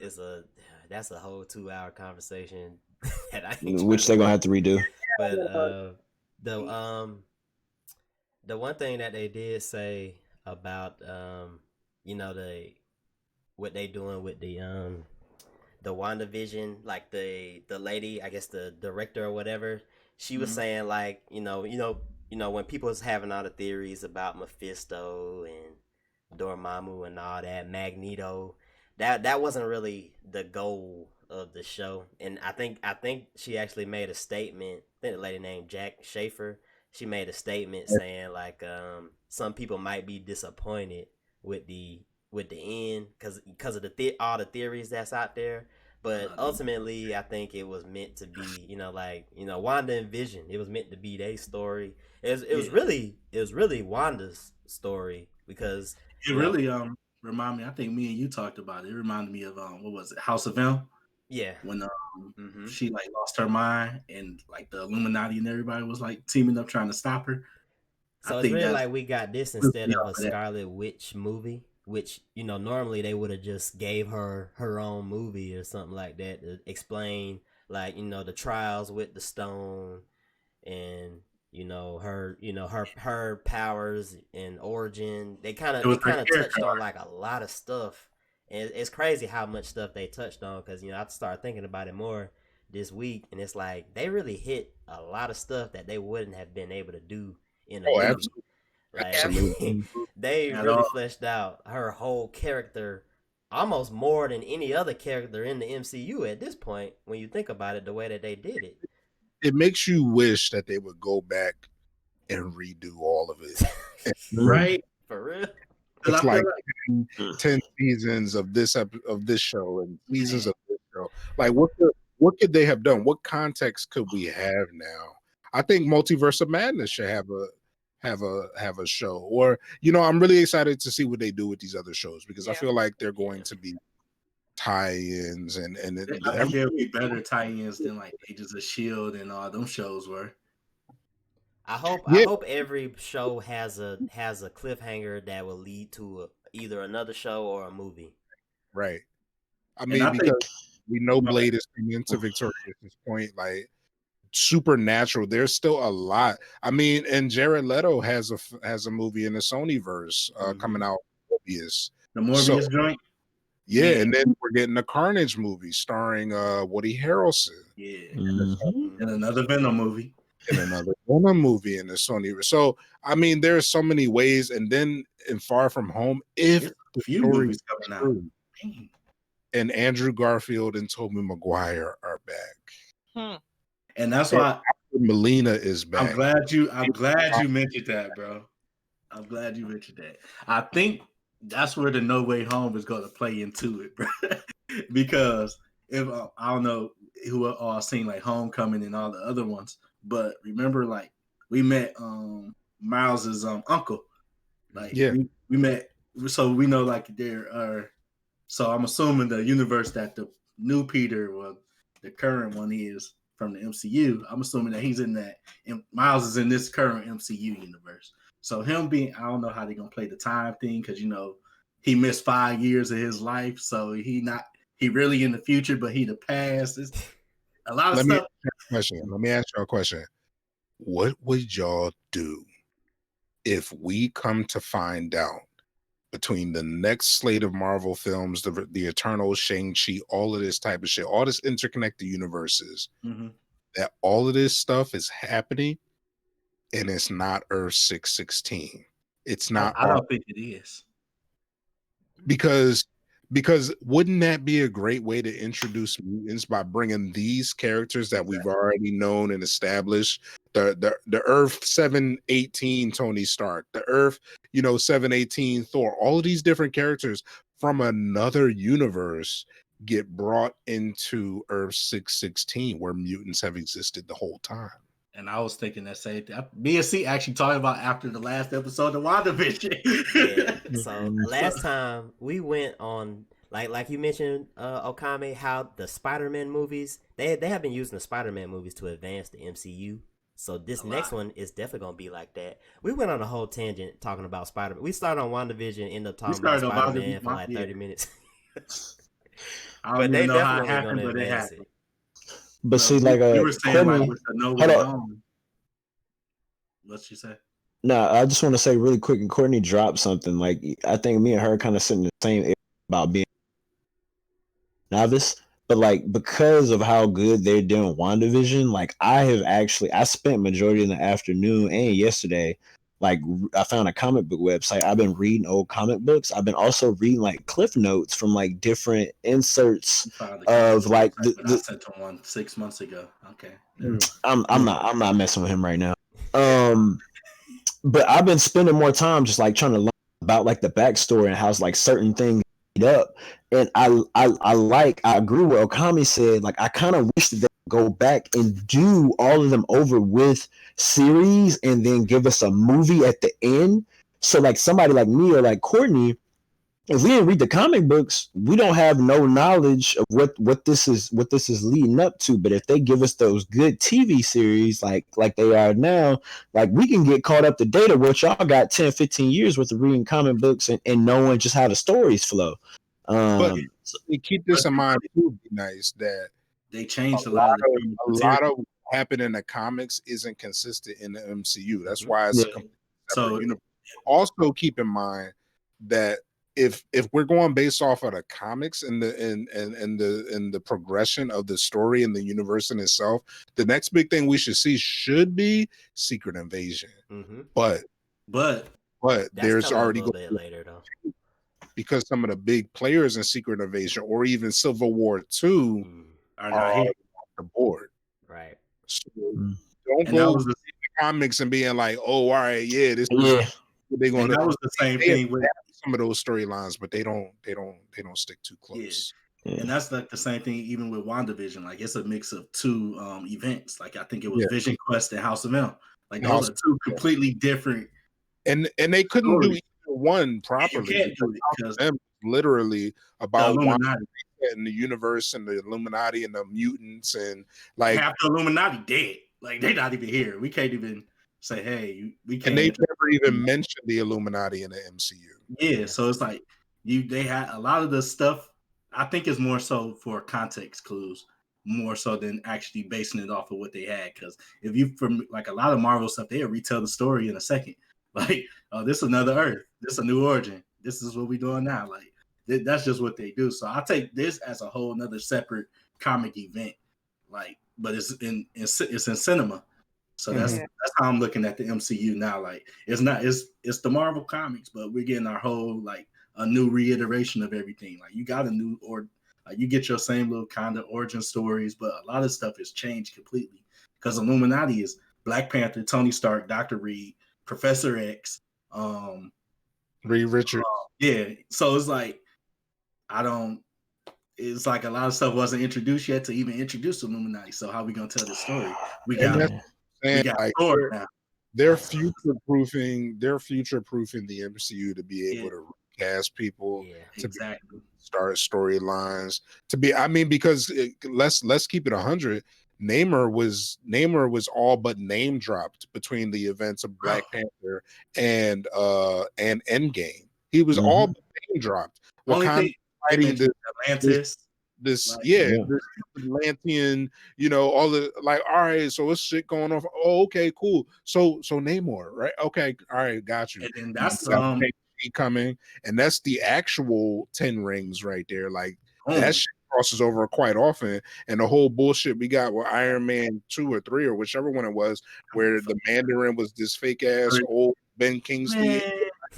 that's a whole 2-hour conversation which they're gonna have to redo. But the one thing that they did say about what they doing with the WandaVision, like the lady, I guess the director or whatever, she was saying like when people was having all the theories about Mephisto and Dormammu and all that, Magneto, that wasn't really the goal of the show. And I think she actually made a statement. I think the lady named Jack Schaefer, she made a statement saying like some people might be disappointed with the end because of all the theories that's out there. But ultimately, I think it was meant to be, Wanda and Vision. It was meant to be their story. It was really Wanda's story, because it really reminded me. I think me and you talked about it. It reminded me of what was it, House of M? Yeah. When she like lost her mind and like the Illuminati and everybody was like teaming up trying to stop her. So it's really like we got this instead of a Scarlet Witch movie, which normally they would have just gave her own movie or something like that to explain like the trials with the stone and her powers and origin. They kind of touched on like a lot of stuff, and it's crazy how much stuff they touched on, because I started thinking about it more this week, and it's like they really hit a lot of stuff that they wouldn't have been able to do in a movie. Absolutely. Like Absolutely. they really fleshed out her whole character almost more than any other character in the MCU at this point, when you think about it, the way that they did it. It makes you wish that they would go back and redo all of it. Right? For real? It's like 10 seasons of this show and seasons of this show. Like what could they have done? What context could we have now? I think Multiverse of Madness should have a show. Or I'm really excited to see what they do with these other shows, because I feel like they're going to be tie-ins and I think there'll be better tie-ins than like Agents of S.H.I.E.L.D. and all them shows were. I hope every show has a cliffhanger that will lead to either another show or a movie. Right. I mean, because we know Blade is coming into Victoria at this point, like Supernatural. There's still a lot. I mean, and Jared Leto has a movie in the Sonyverse coming out. Morbius. The Morbius joint. Yeah, Man. and then we're getting a Carnage movie starring Woody Harrelson. Yeah. Mhm. And another Venom movie. And another Venom movie in the Sony. So I mean, there's so many ways. And then in Far From Home, if There's the a few story movies is coming out. true, Man. and Andrew Garfield and Tobey Maguire are back, And that's and why Melina is back. I'm glad you mentioned that, bro. I'm glad you mentioned that. I think that's where the No Way Home is going to play into it, bro. Because if I don't know who are all seen like Homecoming and all the other ones, but remember, like we met Miles's uncle. Like Yeah. we met, so we know like there are. So I'm assuming the universe that the new Peter, or the current one, is from the MCU. I'm assuming that he's in that, and Miles is in this current MCU universe. So him being, I don't know how they're gonna play the time thing, because he missed 5 years of his life, so he really in the future, but he the past. It's a lot of stuff. Let me ask you a question. What would y'all do if we come to find out between the next slate of Marvel films, the Eternals, Shang-Chi, all of this type of shit, all this interconnected universes, that all of this stuff is happening and it's not Earth 616? It's not. I don't think it is. Because wouldn't that be a great way to introduce mutants, by bringing these characters that we've already known and established, the Earth 718 Tony Stark, the Earth 718 Thor, all of these different characters from another universe get brought into Earth 616, where mutants have existed the whole time. And I was thinking that same thing. Me and C actually talking about after the last episode of WandaVision. Yeah. So last time we went on, like you mentioned, Okame, how the Spider-Man movies, they have been using the Spider-Man movies to advance the MCU. So this next one is definitely gonna be like that. We went on a whole tangent talking about Spider-Man. We started on WandaVision, ended up talking about Spider-Man for like 30 minutes. But they definitely gonna advance it. But see, like you were saying, Courtney, like with the No Way Home. What'd she say? No, I just want to say really quick, and Courtney dropped something. Like I think me and her kind of sitting in the same area about being novice, but like because of how good they're doing WandaVision, like I spent majority of the afternoon and yesterday, like I found a comic book website. I've been reading old comic books. I've been also reading like cliff notes from like different inserts of like I sent him one 6 months ago. Okay, I'm not messing with him right now. But I've been spending more time just like trying to learn about like the backstory and how like certain things up. And I agree with what Okami said. Like I kind of wish that they would go back and do all of them over with series and then give us a movie at the end. So like somebody like me or like Courtney, if we didn't read the comic books, we don't have no knowledge of what this is leading up to. But if they give us those good TV series like they are now, like we can get caught up to date of what y'all got 10, 15 years worth of reading comic books and knowing just how the stories flow. But keep this in mind too, be nice that they changed a lot of what happened in the comics isn't consistent in the MCU. That's why it's a completely separate universe. Also keep in mind that if we're going based off of the comics and the progression of the story and the universe in itself, the next big thing we should be Secret Invasion. But there's already a bit later though, because some of the big players in Secret Invasion or even Civil War 2 are on the board. Right. So don't go to the comics and being like, oh, all right, yeah, this is they're going to. That was the same thing with some of those storylines, but they don't stick too close. And that's like the same thing even with WandaVision. Like it's a mix of two events. Like I think it was Vision Quest and House of M. Like those are two completely different. And they couldn't do either one properly. You can't do it because them literally about Illuminati and the universe and the Illuminati and the mutants and like half the Illuminati dead. Like they're not even here. We can't even say, hey, we can't. And they never even mentioned the Illuminati in the MCU. Yeah, so it's like they had a lot of the stuff. I think it's more so for context clues, more so than actually basing it off of what they had. Because if you from like a lot of Marvel stuff, they'll retell the story in a second. Like, oh, this is another Earth, this is a new origin. This is what we're doing now. Like That's just what they do. So I take this as a whole another separate comic event, like, but it's in cinema. So that's how I'm looking at the MCU now. Like, it's the Marvel comics, but we're getting our whole like a new reiteration of everything. Like, you got a new you get your same little kind of origin stories, but a lot of stuff has changed completely because Illuminati is Black Panther, Tony Stark, Dr. Reed, Professor X, Reed Richards. Yeah. So it's like it's like a lot of stuff wasn't introduced yet to even introduce Illuminati. So how are we gonna tell this story? We got like, Thor now. They're future proofing the MCU to be able to cast people, to start storylines, because let's keep it 100. Namor was all but name dropped between the events of Black Panther and Endgame. He was all but name dropped. Only thing fighting Atlantis. This Atlantean, all the like, all right, so what's shit going on? Oh, okay, cool. So Namor, right? Okay, all right, got you. And then that's coming, and that's the actual 10 rings right there. Like that shit crosses over quite often, and the whole bullshit we got with Iron Man 2 or 3 or whichever one it was, where the Mandarin was this fake ass old Ben Kingsley.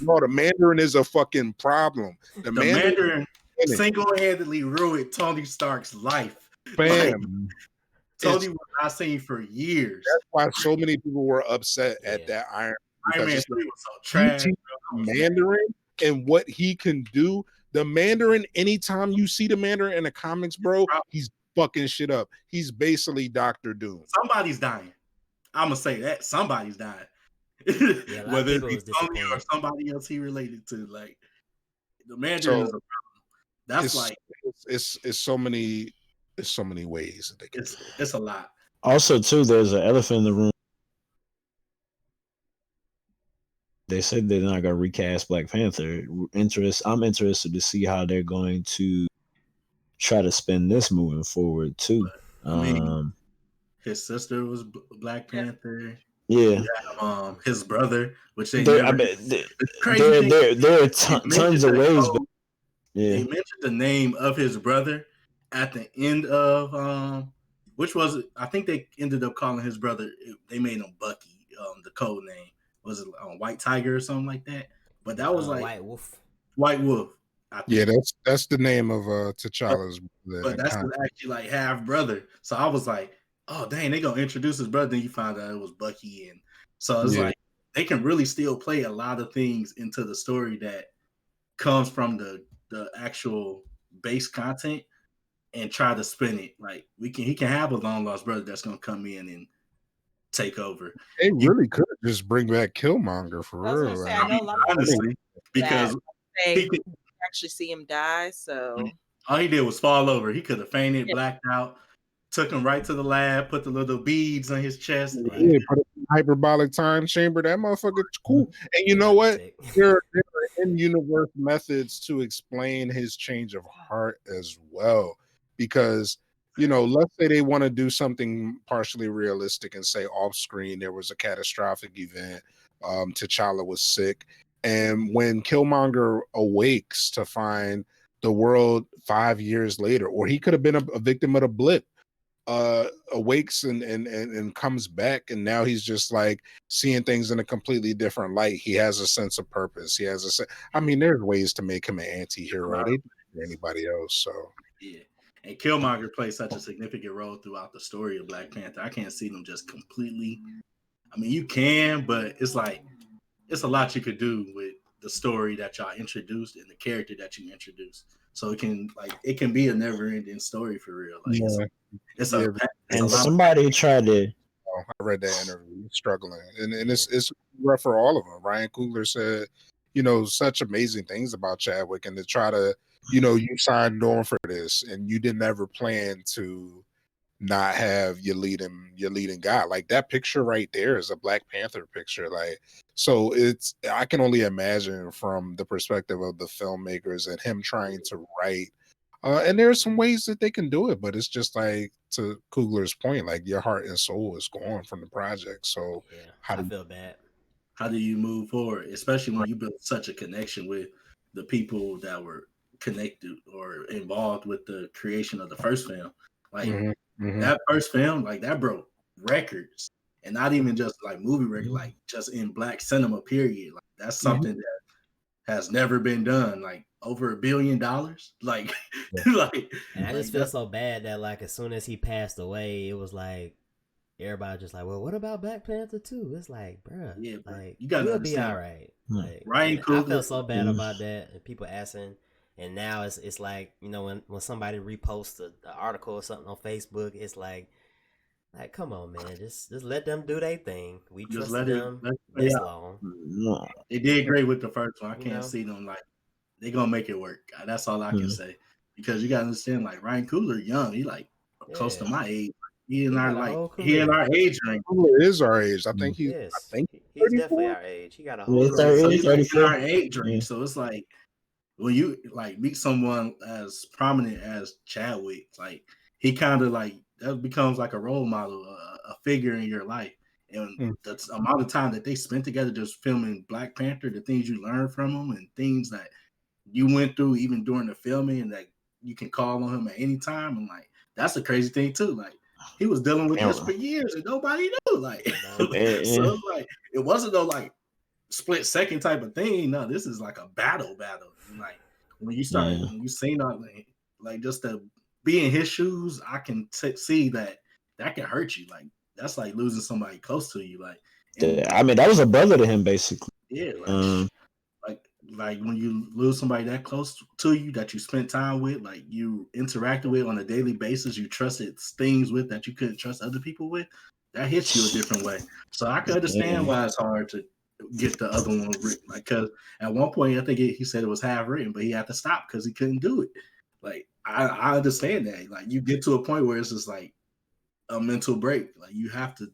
No, the Mandarin is a fucking problem. The Mandarin single-handedly ruined Tony Stark's life. Bam. Tony was not seen for years. That's why so many people were upset at that Iron Man 3 was so trash. Mandarin and what he can do. The Mandarin, anytime you see the Mandarin in the comics, bro, he's fucking shit up. He's basically Dr. Doom. Somebody's dying. I'm gonna say that somebody's dying. Whether it's Tony or somebody else he related to, like the Mandarin is a problem. That's it's so many ways that they can. It's a lot. Also, too, there's an elephant in the room. They said they're not gonna recast Black Panther. I'm interested to see how they're going to try to spin this moving forward too. His sister was Black Panther. Yeah. His brother, which there are tons of ways. But they mentioned the name of his brother at the end of which was it? I think they ended up calling his brother. They made him Bucky. The code name was it White Tiger or something like that. But that was like White Wolf. White Wolf. Yeah, that's the name of T'Challa's brother. But that's actually like half brother. So I was like, oh dang, they gonna introduce his brother. Then you find out it was Bucky, and so it's like they can really still play a lot of things into the story that comes from the actual base content and try to spin it. Like he can have a long lost brother that's gonna come in and take over. They really could just bring back Killmonger for real. Say, I know a lot honestly, because he could actually see him die. So all he did was fall over. He could have fainted, blacked out. Took him right to the lab, put the little beads on his chest. Put it in hyperbolic time chamber. That motherfucker's cool. And you know what? There are in-universe methods to explain his change of heart as well. Because, let's say they want to do something partially realistic and say off screen there was a catastrophic event. T'Challa was sick. And when Killmonger awakes to find the world 5 years later, or he could have been a victim of the blip, awakes and comes back, and now he's just like seeing things in a completely different light. He has a sense of purpose. He has there's ways to make him an anti-hero. They don't do anybody else. So and Killmonger plays such a significant role throughout the story of Black Panther. I can't see them just completely. You can, but it's like it's a lot you could do with the story that y'all introduced and the character that you introduced. So it can be a never-ending story for real. Somebody tried to. I read that interview. He's struggling, and it's rough for all of them. Ryan Coogler said, such amazing things about Chadwick, and to try to, you signed on for this, and you didn't ever plan to not have your leading guy. Like that picture right there is a Black Panther picture. Like, so I can only imagine from the perspective of the filmmakers and him trying to write. And there are some ways that they can do it, but it's just like, to Coogler's point, like your heart and soul is gone from the project. So I feel bad. How do you move forward, especially when you build such a connection with the people that were connected or involved with the creation of the first film. Like Mm-hmm. that first film, like that broke records, and not even just like movie record, like just in Black cinema. Period. Like that's something that has never been done. Like over $1 billion. Like, like, and I like just feel so bad that like as soon as he passed away, it was like everybody just like, well, what about Black Panther 2? It's like, bruh, yeah, like you gotta we'll understand. be all right. Like Ryan I Coogler, felt so bad about that, and people asking, and now it's like, you know, when somebody reposts an article or something on Facebook, it's like come on, man, just let them do their thing. We just trusted let it them play this out. long. No. They did great with the first one. I You can't know? see them like they gonna make it work. That's all I can say. Because you gotta understand, like Ryan Coogler, young, he like close to Yeah. my age. He in He our got a like whole he in career. our age range. It is our age. I think Yes, he's he's definitely 34. our age. He got a whole Yeah, career. So 30, he's like in 34. our age range. Yeah. So it's like when you like meet someone as prominent as Chadwick, like he kind of like that becomes like a role model, a figure in your life. And the amount of time that they spent together just filming Black Panther, the things you learn from them, and things that you went through even during the filming, and that you can call on him at any time. And like that's the crazy thing too. Like he was dealing with this for years and nobody knew. Like so it's like it wasn't no like split second type of thing. No, this is like a battle. And like when you start when you seen all like just to be in his shoes, I can see that can hurt you. Like that's like losing somebody close to you. Like and, I mean, that was a brother to him, basically. yeah, like when you lose somebody that close to you that you spent time with, like you interacted with on a daily basis, you trusted things with that you couldn't trust other people with, that hits you a different way. So I can understand why it's hard to get the other one written. Like, cause at one point I think he said it was half written, but he had to stop because he couldn't do it. Like I understand that. Like you get to a point where it's just like a mental break. Like you have to,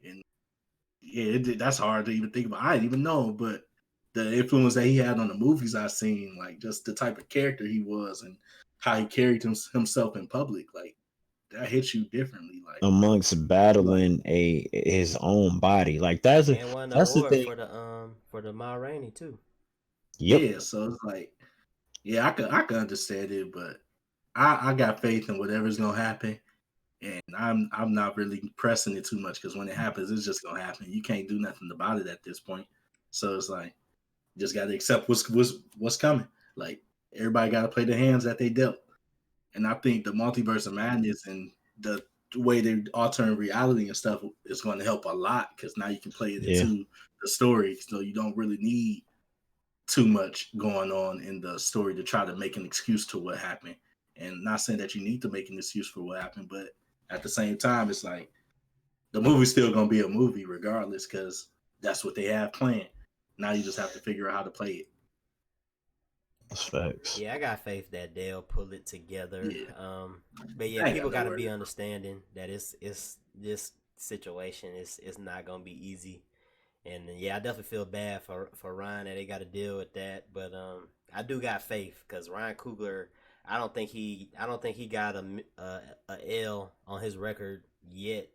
and yeah, that's hard to even think about. I didn't even know, but the influence that he had on the movies I've seen, like just the type of character he was and how he carried himself in public, like that hits you differently. Like amongst battling his own body, like that's the thing. For the Ma Rainey too. Yep. Yeah, so it's like, yeah, I could understand it, but I got faith in whatever's gonna happen, and I'm not really pressing it too much because when it happens, it's just gonna happen. You can't do nothing about it at this point. So it's like just got to accept what's coming. Like everybody got to play the hands that they dealt. And I think the multiverse of madness and the way they alter reality and stuff is going to help a lot because now you can play it into the story. So you don't really need too much going on in the story to try to make an excuse to what happened. And not saying that you need to make an excuse for what happened, but at the same time, it's like the movie's still going to be a movie regardless because that's what they have planned. Now you just have to figure out how to play it. That's facts. Yeah, I got faith that they'll pull it together. Yeah. But yeah, people got to be understanding that it's this situation is not gonna be easy. And yeah, I definitely feel bad for Ryan that they got to deal with that. But I do got faith because Ryan Coogler, I don't think he got a L on his record yet.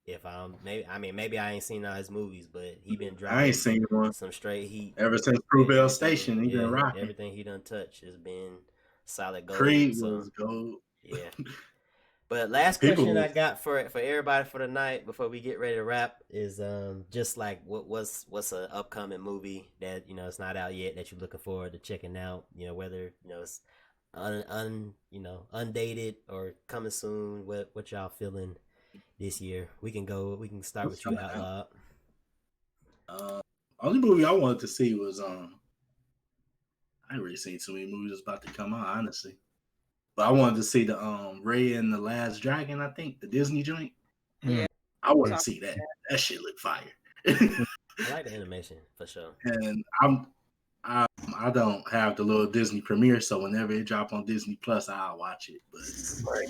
If maybe I ain't seen all his movies, but he been dropping. I ain't seen one. Some straight heat ever since Provell Station. He been rocking. Everything he done touched has been solid gold. Creed was gold. Yeah. But last question I got for everybody for the night before we get ready to wrap is just like what's an upcoming movie that it's not out yet that you're looking forward to checking out, whether it's undated or coming soon. What y'all feeling this year? We can start with you, Outlaw. Only movie I wanted to see was I ain't really seen too many movies that's about to come out, honestly. But I wanted to see the Ray and the Last Dragon, I think, the Disney joint. Yeah. I want to see that. That shit look fire. I like the animation for sure. And I don't have the little Disney premiere, so whenever it drop on Disney Plus, I'll watch it. But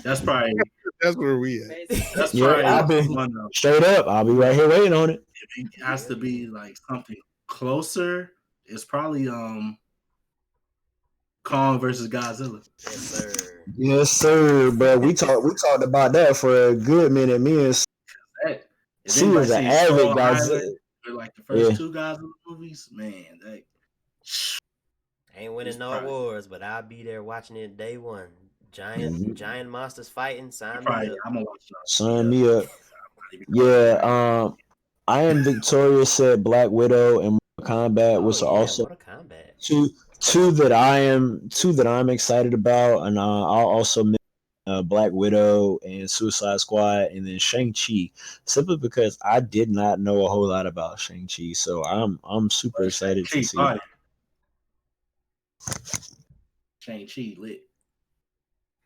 that's probably that's where we at. That's probably straight up. I'll be right here waiting on it. If it has to be like something closer, it's probably Kong versus Godzilla. Yes, sir. Yes, sir. But we talked about that for a good minute. Me and she was an avid Godzilla. Like the first two Godzilla movies, man. Ain't winning no probably- awards, but I'll be there watching it day one. Giant monsters fighting. Sign me Probably, up. I'm gonna watch it. Sign me up. Yeah, I Am Victorious said Black Widow and Mortal Kombat was also Mortal Kombat. two that I'm excited about, and I'll also mention Black Widow and Suicide Squad, and then Shang-Chi, simply because I did not know a whole lot about Shang-Chi, so I'm super excited to see it. Shang-Chi lit.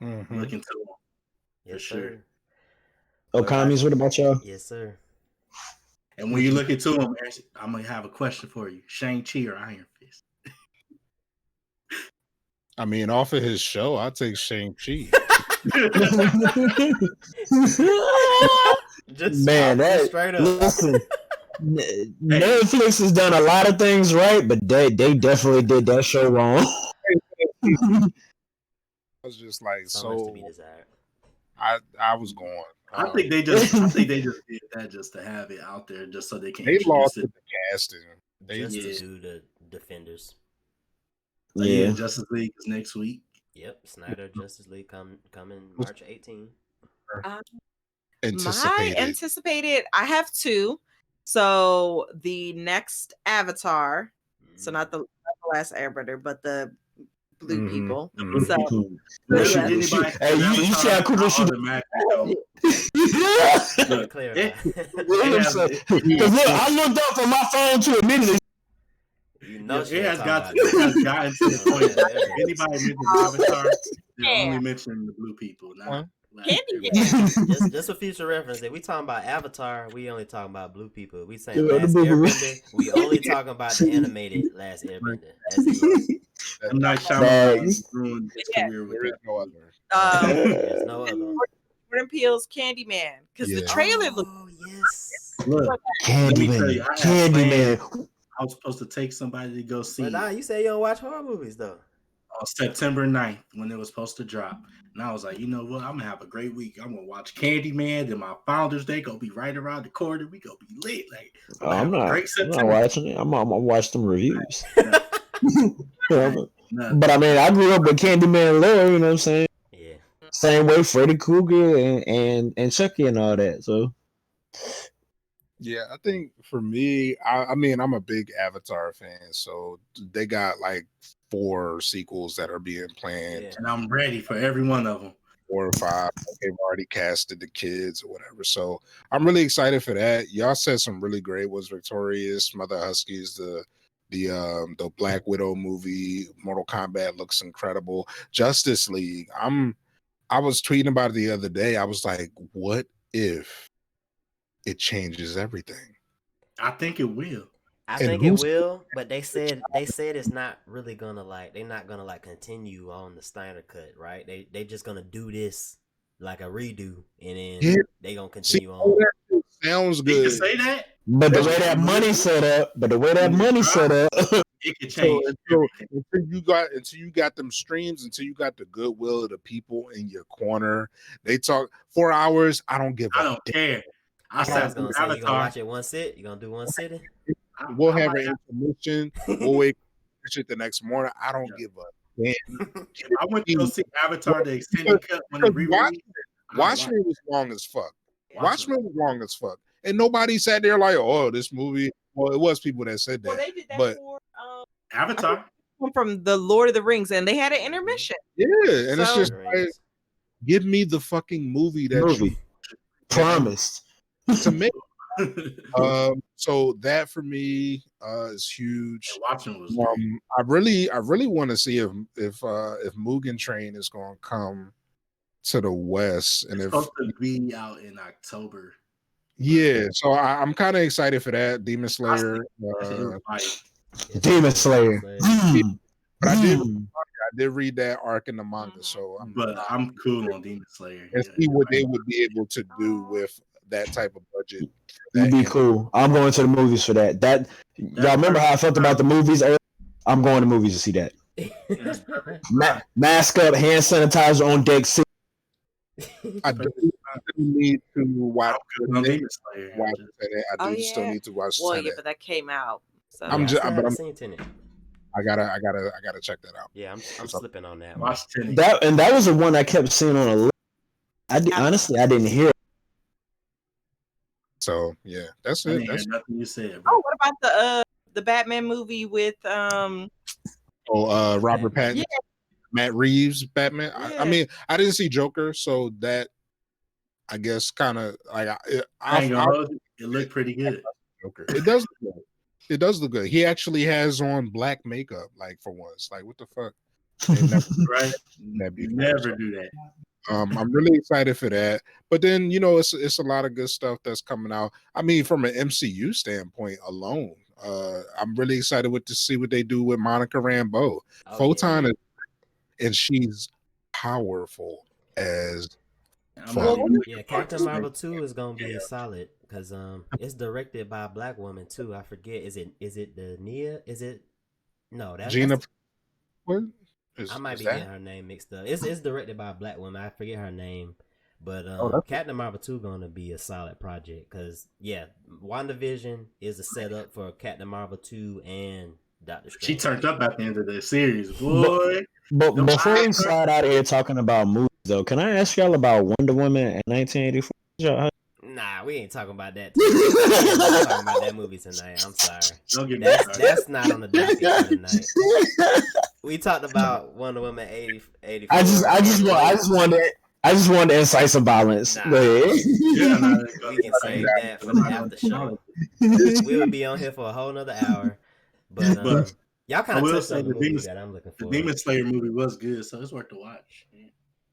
Mhm. Look into him. Yes, sure. sir. Oh, commies, what about y'all? Yes, sir. And when you look into him, I'm gonna have a question for you: Shang-Chi or Iron Fist? I mean, off of his show, I'll take Shang-Chi. Just Man, that straight up. listen. Netflix has done a lot of things right, but they definitely did that show wrong. I was just like, So much to be desired. I was going. I think they just did that just to have it out there, just so they can. They lost it. the casting. Just to do the Defenders. Yeah, Justice League is next week. Yep, Snyder Justice League coming March 18. Anticipated. I have two. So the next Avatar. So not the last Airbender, but the blue people. So Hey, you see how quickly she look, I looked up on my phone to immediately. You know, it has gotten to the point that if anybody mentions Avatar, they're only mentioning the blue people, not just for future reference, if we talking about Avatar, we only talking about blue people. We saying Last Airbender, we only talking about the animated Last Airbender. That's it. I'm not Shyamalan ruined his career with that. No other. There's no other. Jordan Peele's Candyman, because the trailer looked. Look, Candyman. I was supposed to take somebody to go see. But nah, you say you don't watch horror movies though. On September 9th, when it was supposed to drop, and I was like, you know what? I'm gonna have a great week. I'm gonna watch Candyman, and my Founders Day gonna be right around the corner. We gonna be lit. Like, I'm not watching it. I'm gonna watch them reviews. But I mean, I grew up with Candyman lore. You know what I'm saying? Yeah. Same way Freddy Krueger and Chucky and all that. So. Yeah, I think for me, I mean, I'm a big Avatar fan, so they got like 4 sequels that are being planned, and I'm ready for every one of them. 4 or 5. They've already casted the kids or whatever, so I'm really excited for that. Y'all said some really great ones: Victorious, Mother Huskies, the Black Widow movie, Mortal Kombat looks incredible. Justice League. I was tweeting about it the other day. I was like, what if it changes everything? I think it will. I think it will, but they said it's not really gonna they're not gonna continue on the Steiner cut, right? They just gonna do this like a redo, and then they gonna continue on. That sounds good. You can say that, but the way that money set up, it could change. Until you got them streams, until you got the goodwill of the people in your corner. They talk 4 hours. I don't care. I was gonna say you gonna watch it one sit. You gonna do one sitting. We'll have an intermission. We'll wait for it the next morning. I don't give a damn. I went to go see Avatar the extended cut when it re-released. Watchmen was long as fuck. Watchmen was long as fuck, and nobody sat there like, "Oh, this movie." Well, it was people that said that. Well, they did that but for Avatar from the Lord of the Rings, and they had an intermission. Yeah, and it's just like, give me the fucking movie that you promised to make. So that for me is huge. Watching was I really want to see if Mugen Train is going to come to the West, and it's supposed to be out in October. Yeah, so I'm kind of excited for that. Demon Slayer. Demon Slayer. But I did read that arc in the manga, so I'm cool on Demon Slayer. And see what they would be able to do with that type of budget. That'd be cool. I'm going to the movies for that. Y'all remember how I felt about the movies earlier? I'm going to movies to see that. Mask up, hand sanitizer on deck. I do need to watch Demon Slayer. I do still need to watch. Well, yeah, but that came out. So I haven't seen Tenet. I gotta check that out. Yeah, I'm So, slipping on that one. Watch Tenet. That was the one I kept seeing on a list. Honestly, I didn't hear it. so yeah, that's I it. didn't hear That's nothing you said, Oh, bro. what about the Batman movie with Robert Batman. Pattinson, Yeah. Matt Reeves, Batman. I Yeah. mean, I didn't see Joker, so that I guess kind of like I ain't gonna hold you. It looked pretty good. Joker. It does look good. It does look good. He actually has on black makeup, like for once. Like what the fuck? They never Right? that before, Never so. do that. I'm really excited for that. But then it's a lot of good stuff that's coming out. I mean, from an MCU standpoint alone, I'm really excited to see what they do with Monica Rambeau. Oh, Photon yeah. and she's powerful as I'm fuck. not even Yeah, looking forward Captain to Marvel seeing 2 is gonna be Yeah. solid because it's directed by a black woman too. I forget. Is it the Nia? Is it no? Gina. That's What I might is be that? getting her name mixed up. It's directed by a black woman. I forget her name. But Oh, that's Captain Marvel 2 gonna be a solid project because yeah, WandaVision is a setup for Captain Marvel 2 and Doctor She Strange. turned up at the end of the series, boy. But Them before we eyes- slide out of here talking about movies, though, can I ask y'all about Wonder Woman in 1984? Y'all- Nah, we ain't talking about that tonight. We are not talking about that movie tonight. I'm sorry. Don't get me That's started. that's not on the docket for tonight. We talked about Wonder Woman 84. I just wanted incisive violence. Nah. Go ahead. Yeah, nah, We can save that for the after show. We'll be on here for a whole nother hour. But But y'all I kind of will touched say on the the movies Demon, that I'm looking the for. Demon Slayer movie was good, so it's worth the watch.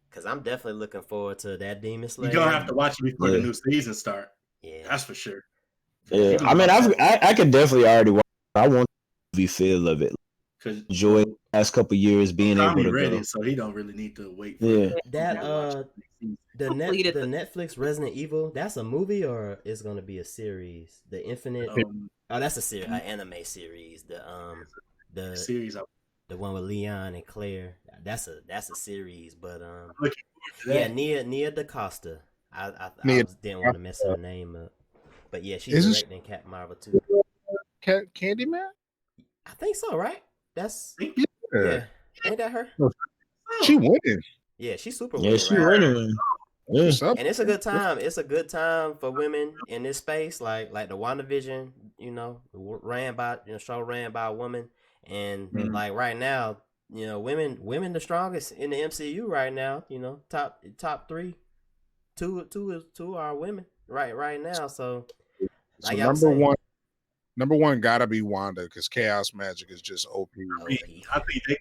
Because I'm definitely looking forward to that Demon Slayer. You're gonna have to watch it before Yeah. the new season start. Yeah. That's for sure. Yeah, I mean, I could definitely already watch. I want the movie feel of it. Because Enjoy the last couple years being able Tommy to read go. it, so he don't really need to wait for Yeah. That to watch it next season. the Completed Netflix Resident Evil, that's a movie or it's gonna be a series? The Infinite that's a series, an anime series. The series. the one with Leon and Claire. That's a series, but Looking forward to that. yeah, Nia DaCosta. I Nia didn't want to mess her name up. But yeah, she's Isn't directing Captain Marvel too. Candyman? I think so, right? That's Yeah. yeah. Ain't that her? She winning. Yeah, she's super Yeah, winning she right now. winning. Yeah. What's up? And it's a good time. It's a good time for women in this space, like the WandaVision, ran by show ran by a woman, and like right now, women the strongest in the MCU right now. Top three, two are women right now. So like y'all So saying, number one gotta be Wanda because Chaos Magic is just OP. OP. I think they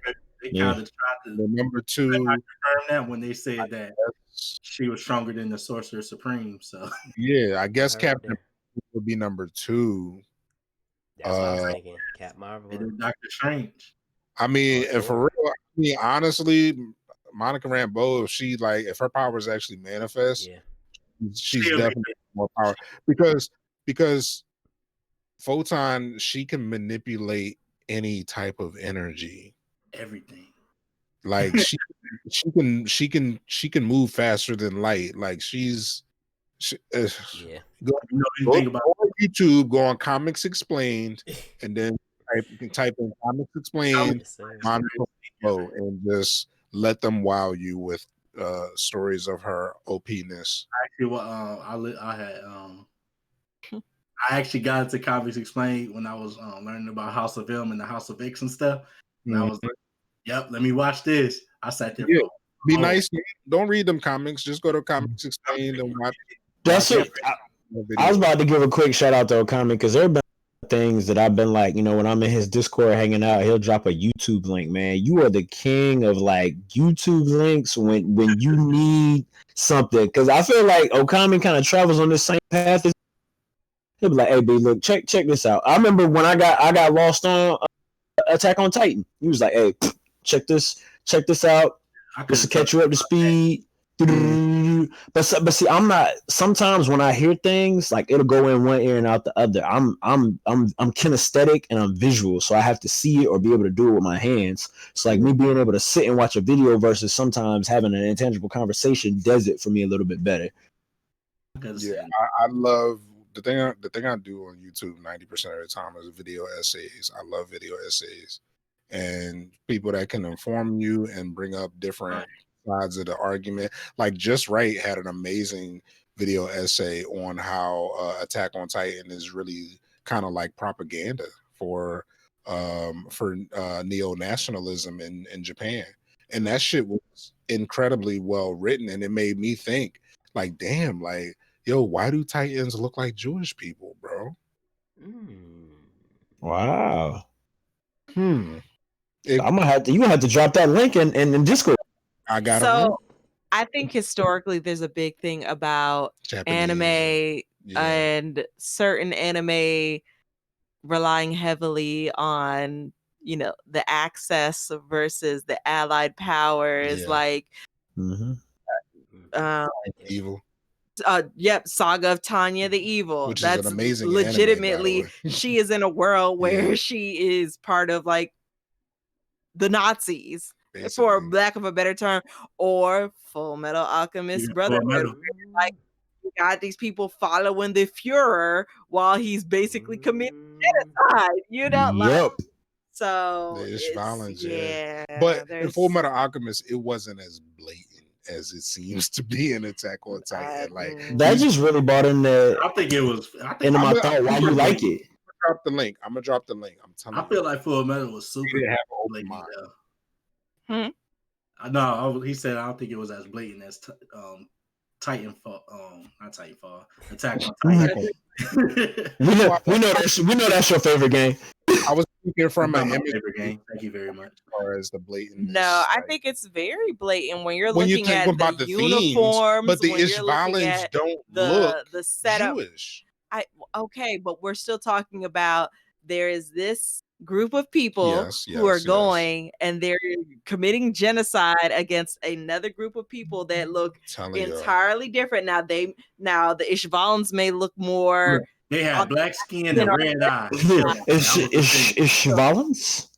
Yeah. kind of tried to The number two, confirm that when they said that she was stronger than the Sorcerer Supreme. So yeah, I guess Her Captain there. would be number two. That's what I was thinking. Cap Marvel. and then Doctor Strange. I mean, Oh, and for real, I mean, honestly, Monica Rambeau, if her powers actually manifest, Yeah. she's She'll definitely more power because Photon, she can manipulate any type of energy. Everything. Like she can move faster than light. Like Yeah. go Anything about on YouTube, go on Comics Explained, and then type in Comics Explained, Yes, sir. Monica Rambeau, and just let them wow you with stories of her OPness. actually what I actually got into Comics Explained when I was learning about House of M and the House of X and stuff. And I was like, "Yep, let me watch this." I sat there. Yeah. For Be nice. Don't read them comics. Just go to Comics Explained and watch. That's watch it. I was about to give a quick shout out to Okami because there have been things that I've been like, when I'm in his Discord hanging out, he'll drop a YouTube link, man. You are the king of like YouTube links when you need something. Because I feel like Okami kind of travels on the same path. He'll be like, "Hey, B, look, check this out." I remember when I got lost on Attack on Titan. He was like, "Hey, check this out. This will catch you up to speed." But see, I'm not. Sometimes when I hear things, like it'll go in one ear and out the other. I'm kinesthetic and I'm visual, so I have to see it or be able to do it with my hands. So like me being able to sit and watch a video versus sometimes having an intangible conversation does it for me a little bit better. Yeah, I love the thing I do on YouTube 90% of the time is video essays. I love video essays. and people that can inform you and bring up different sides of the argument. Like Just Right had an amazing video essay on how Attack on Titan is really kind of like propaganda for neo-nationalism in Japan. And that shit was incredibly well written, and it made me think, like, damn, like, yo, why do Titans look like Jewish people, bro? Wow. You gonna have to drop that link in Discord. I got so I think historically there's a big thing about Japanese, anime and certain anime relying heavily on, you know, the access versus the allied powers, like Evil. Yep, Saga of Tanya the Evil. Which That's is an amazing legitimately anime, by the way. she is in a world where she is part of like the Nazis, for lack of a better term, or Full Metal Alchemist Brotherhood. Like, you got these people following the Fuhrer while he's basically committing genocide, you know? Like, so There's violence, yeah. But in Full Metal Alchemist, it wasn't as blatant as it seems to be in Attack on Titan. Like that just really brought in the. I think it was. Into my thought why you like it. Drop the link. I'm gonna drop the link. I'm telling you. I feel like Full Metal was super. He didn't have an open mind. No, he said I don't think it was as blatant as Titanfall. Not Titanfall. Attack on Titan. we know that's your favorite game. I was thinking from an image favorite game. Thank you very much. As far as the blatant. No, I think it's very blatant when you're looking at about the themes, uniforms, but the when you're looking Ishvalans at don't the look setup. Jewish. Okay, but we're still talking about there is this group of people who are going and they're committing genocide against another group of people that look entirely different. Now the Ishvalans may look more. They had black skin and red eyes. Ishvalans?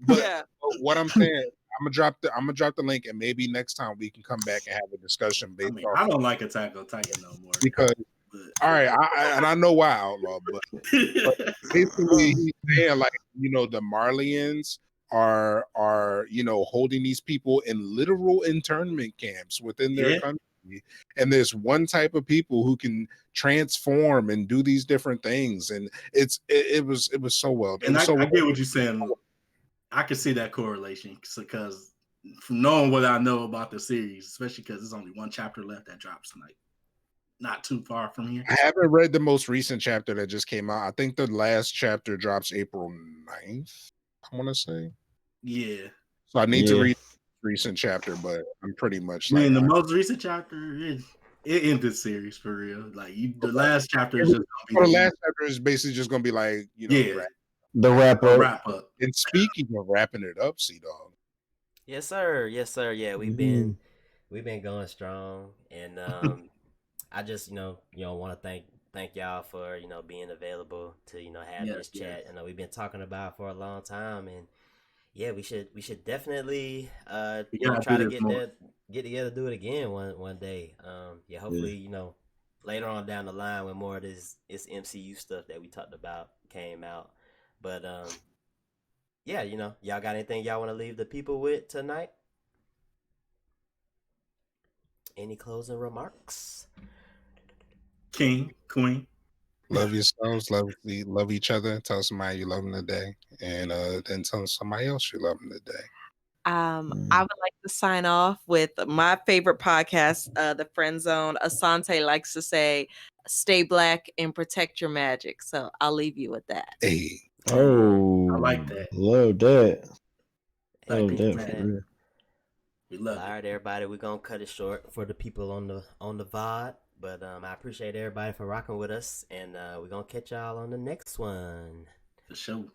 But what I'm saying, I'm gonna drop the link, and maybe next time we can come back and have a discussion based off. I don't like Attack on Titan no more because. All right, I know why, Outlaw, but basically he's saying, like, you know, the Marlians are holding these people in literal internment camps within their country, and there's one type of people who can transform and do these different things, and it was so well done. And I get what you're saying. I can see that correlation because from knowing what I know about the series, especially because there's only one chapter left that drops tonight. Not too far from here. I haven't read the most recent chapter that just came out. I think the last chapter drops April 9th, I want to say. Yeah. So I need to read the recent chapter, but I'm pretty much the most recent chapter it ended the series for real. Like the last chapter is just gonna be the last chapter is basically just gonna be like, you know, the wrap up. And speaking of wrapping it up, C-Dog. Yes, sir. Yeah, we've been going strong, and I just, want to thank y'all for, being available to, have this chat. I know we've been talking about it for a long time, and yeah, we should definitely try to get together, do it again one day. Hopefully, later on down the line when more of this MCU stuff that we talked about came out. But y'all got anything y'all want to leave the people with tonight? Any closing remarks? King, Queen. Love yourselves, love each other. Tell somebody you love them today, and then tell somebody else you love them today. I would like to sign off with my favorite podcast, The Friend Zone. Asante likes to say, "Stay black and protect your magic." So I'll leave you with that. Hey, I like that. Love that. Love that. For real. We love All right, everybody. We're gonna cut it short for the people on the VOD. But I appreciate everybody for rocking with us, and we're gonna catch y'all on the next one. For sure.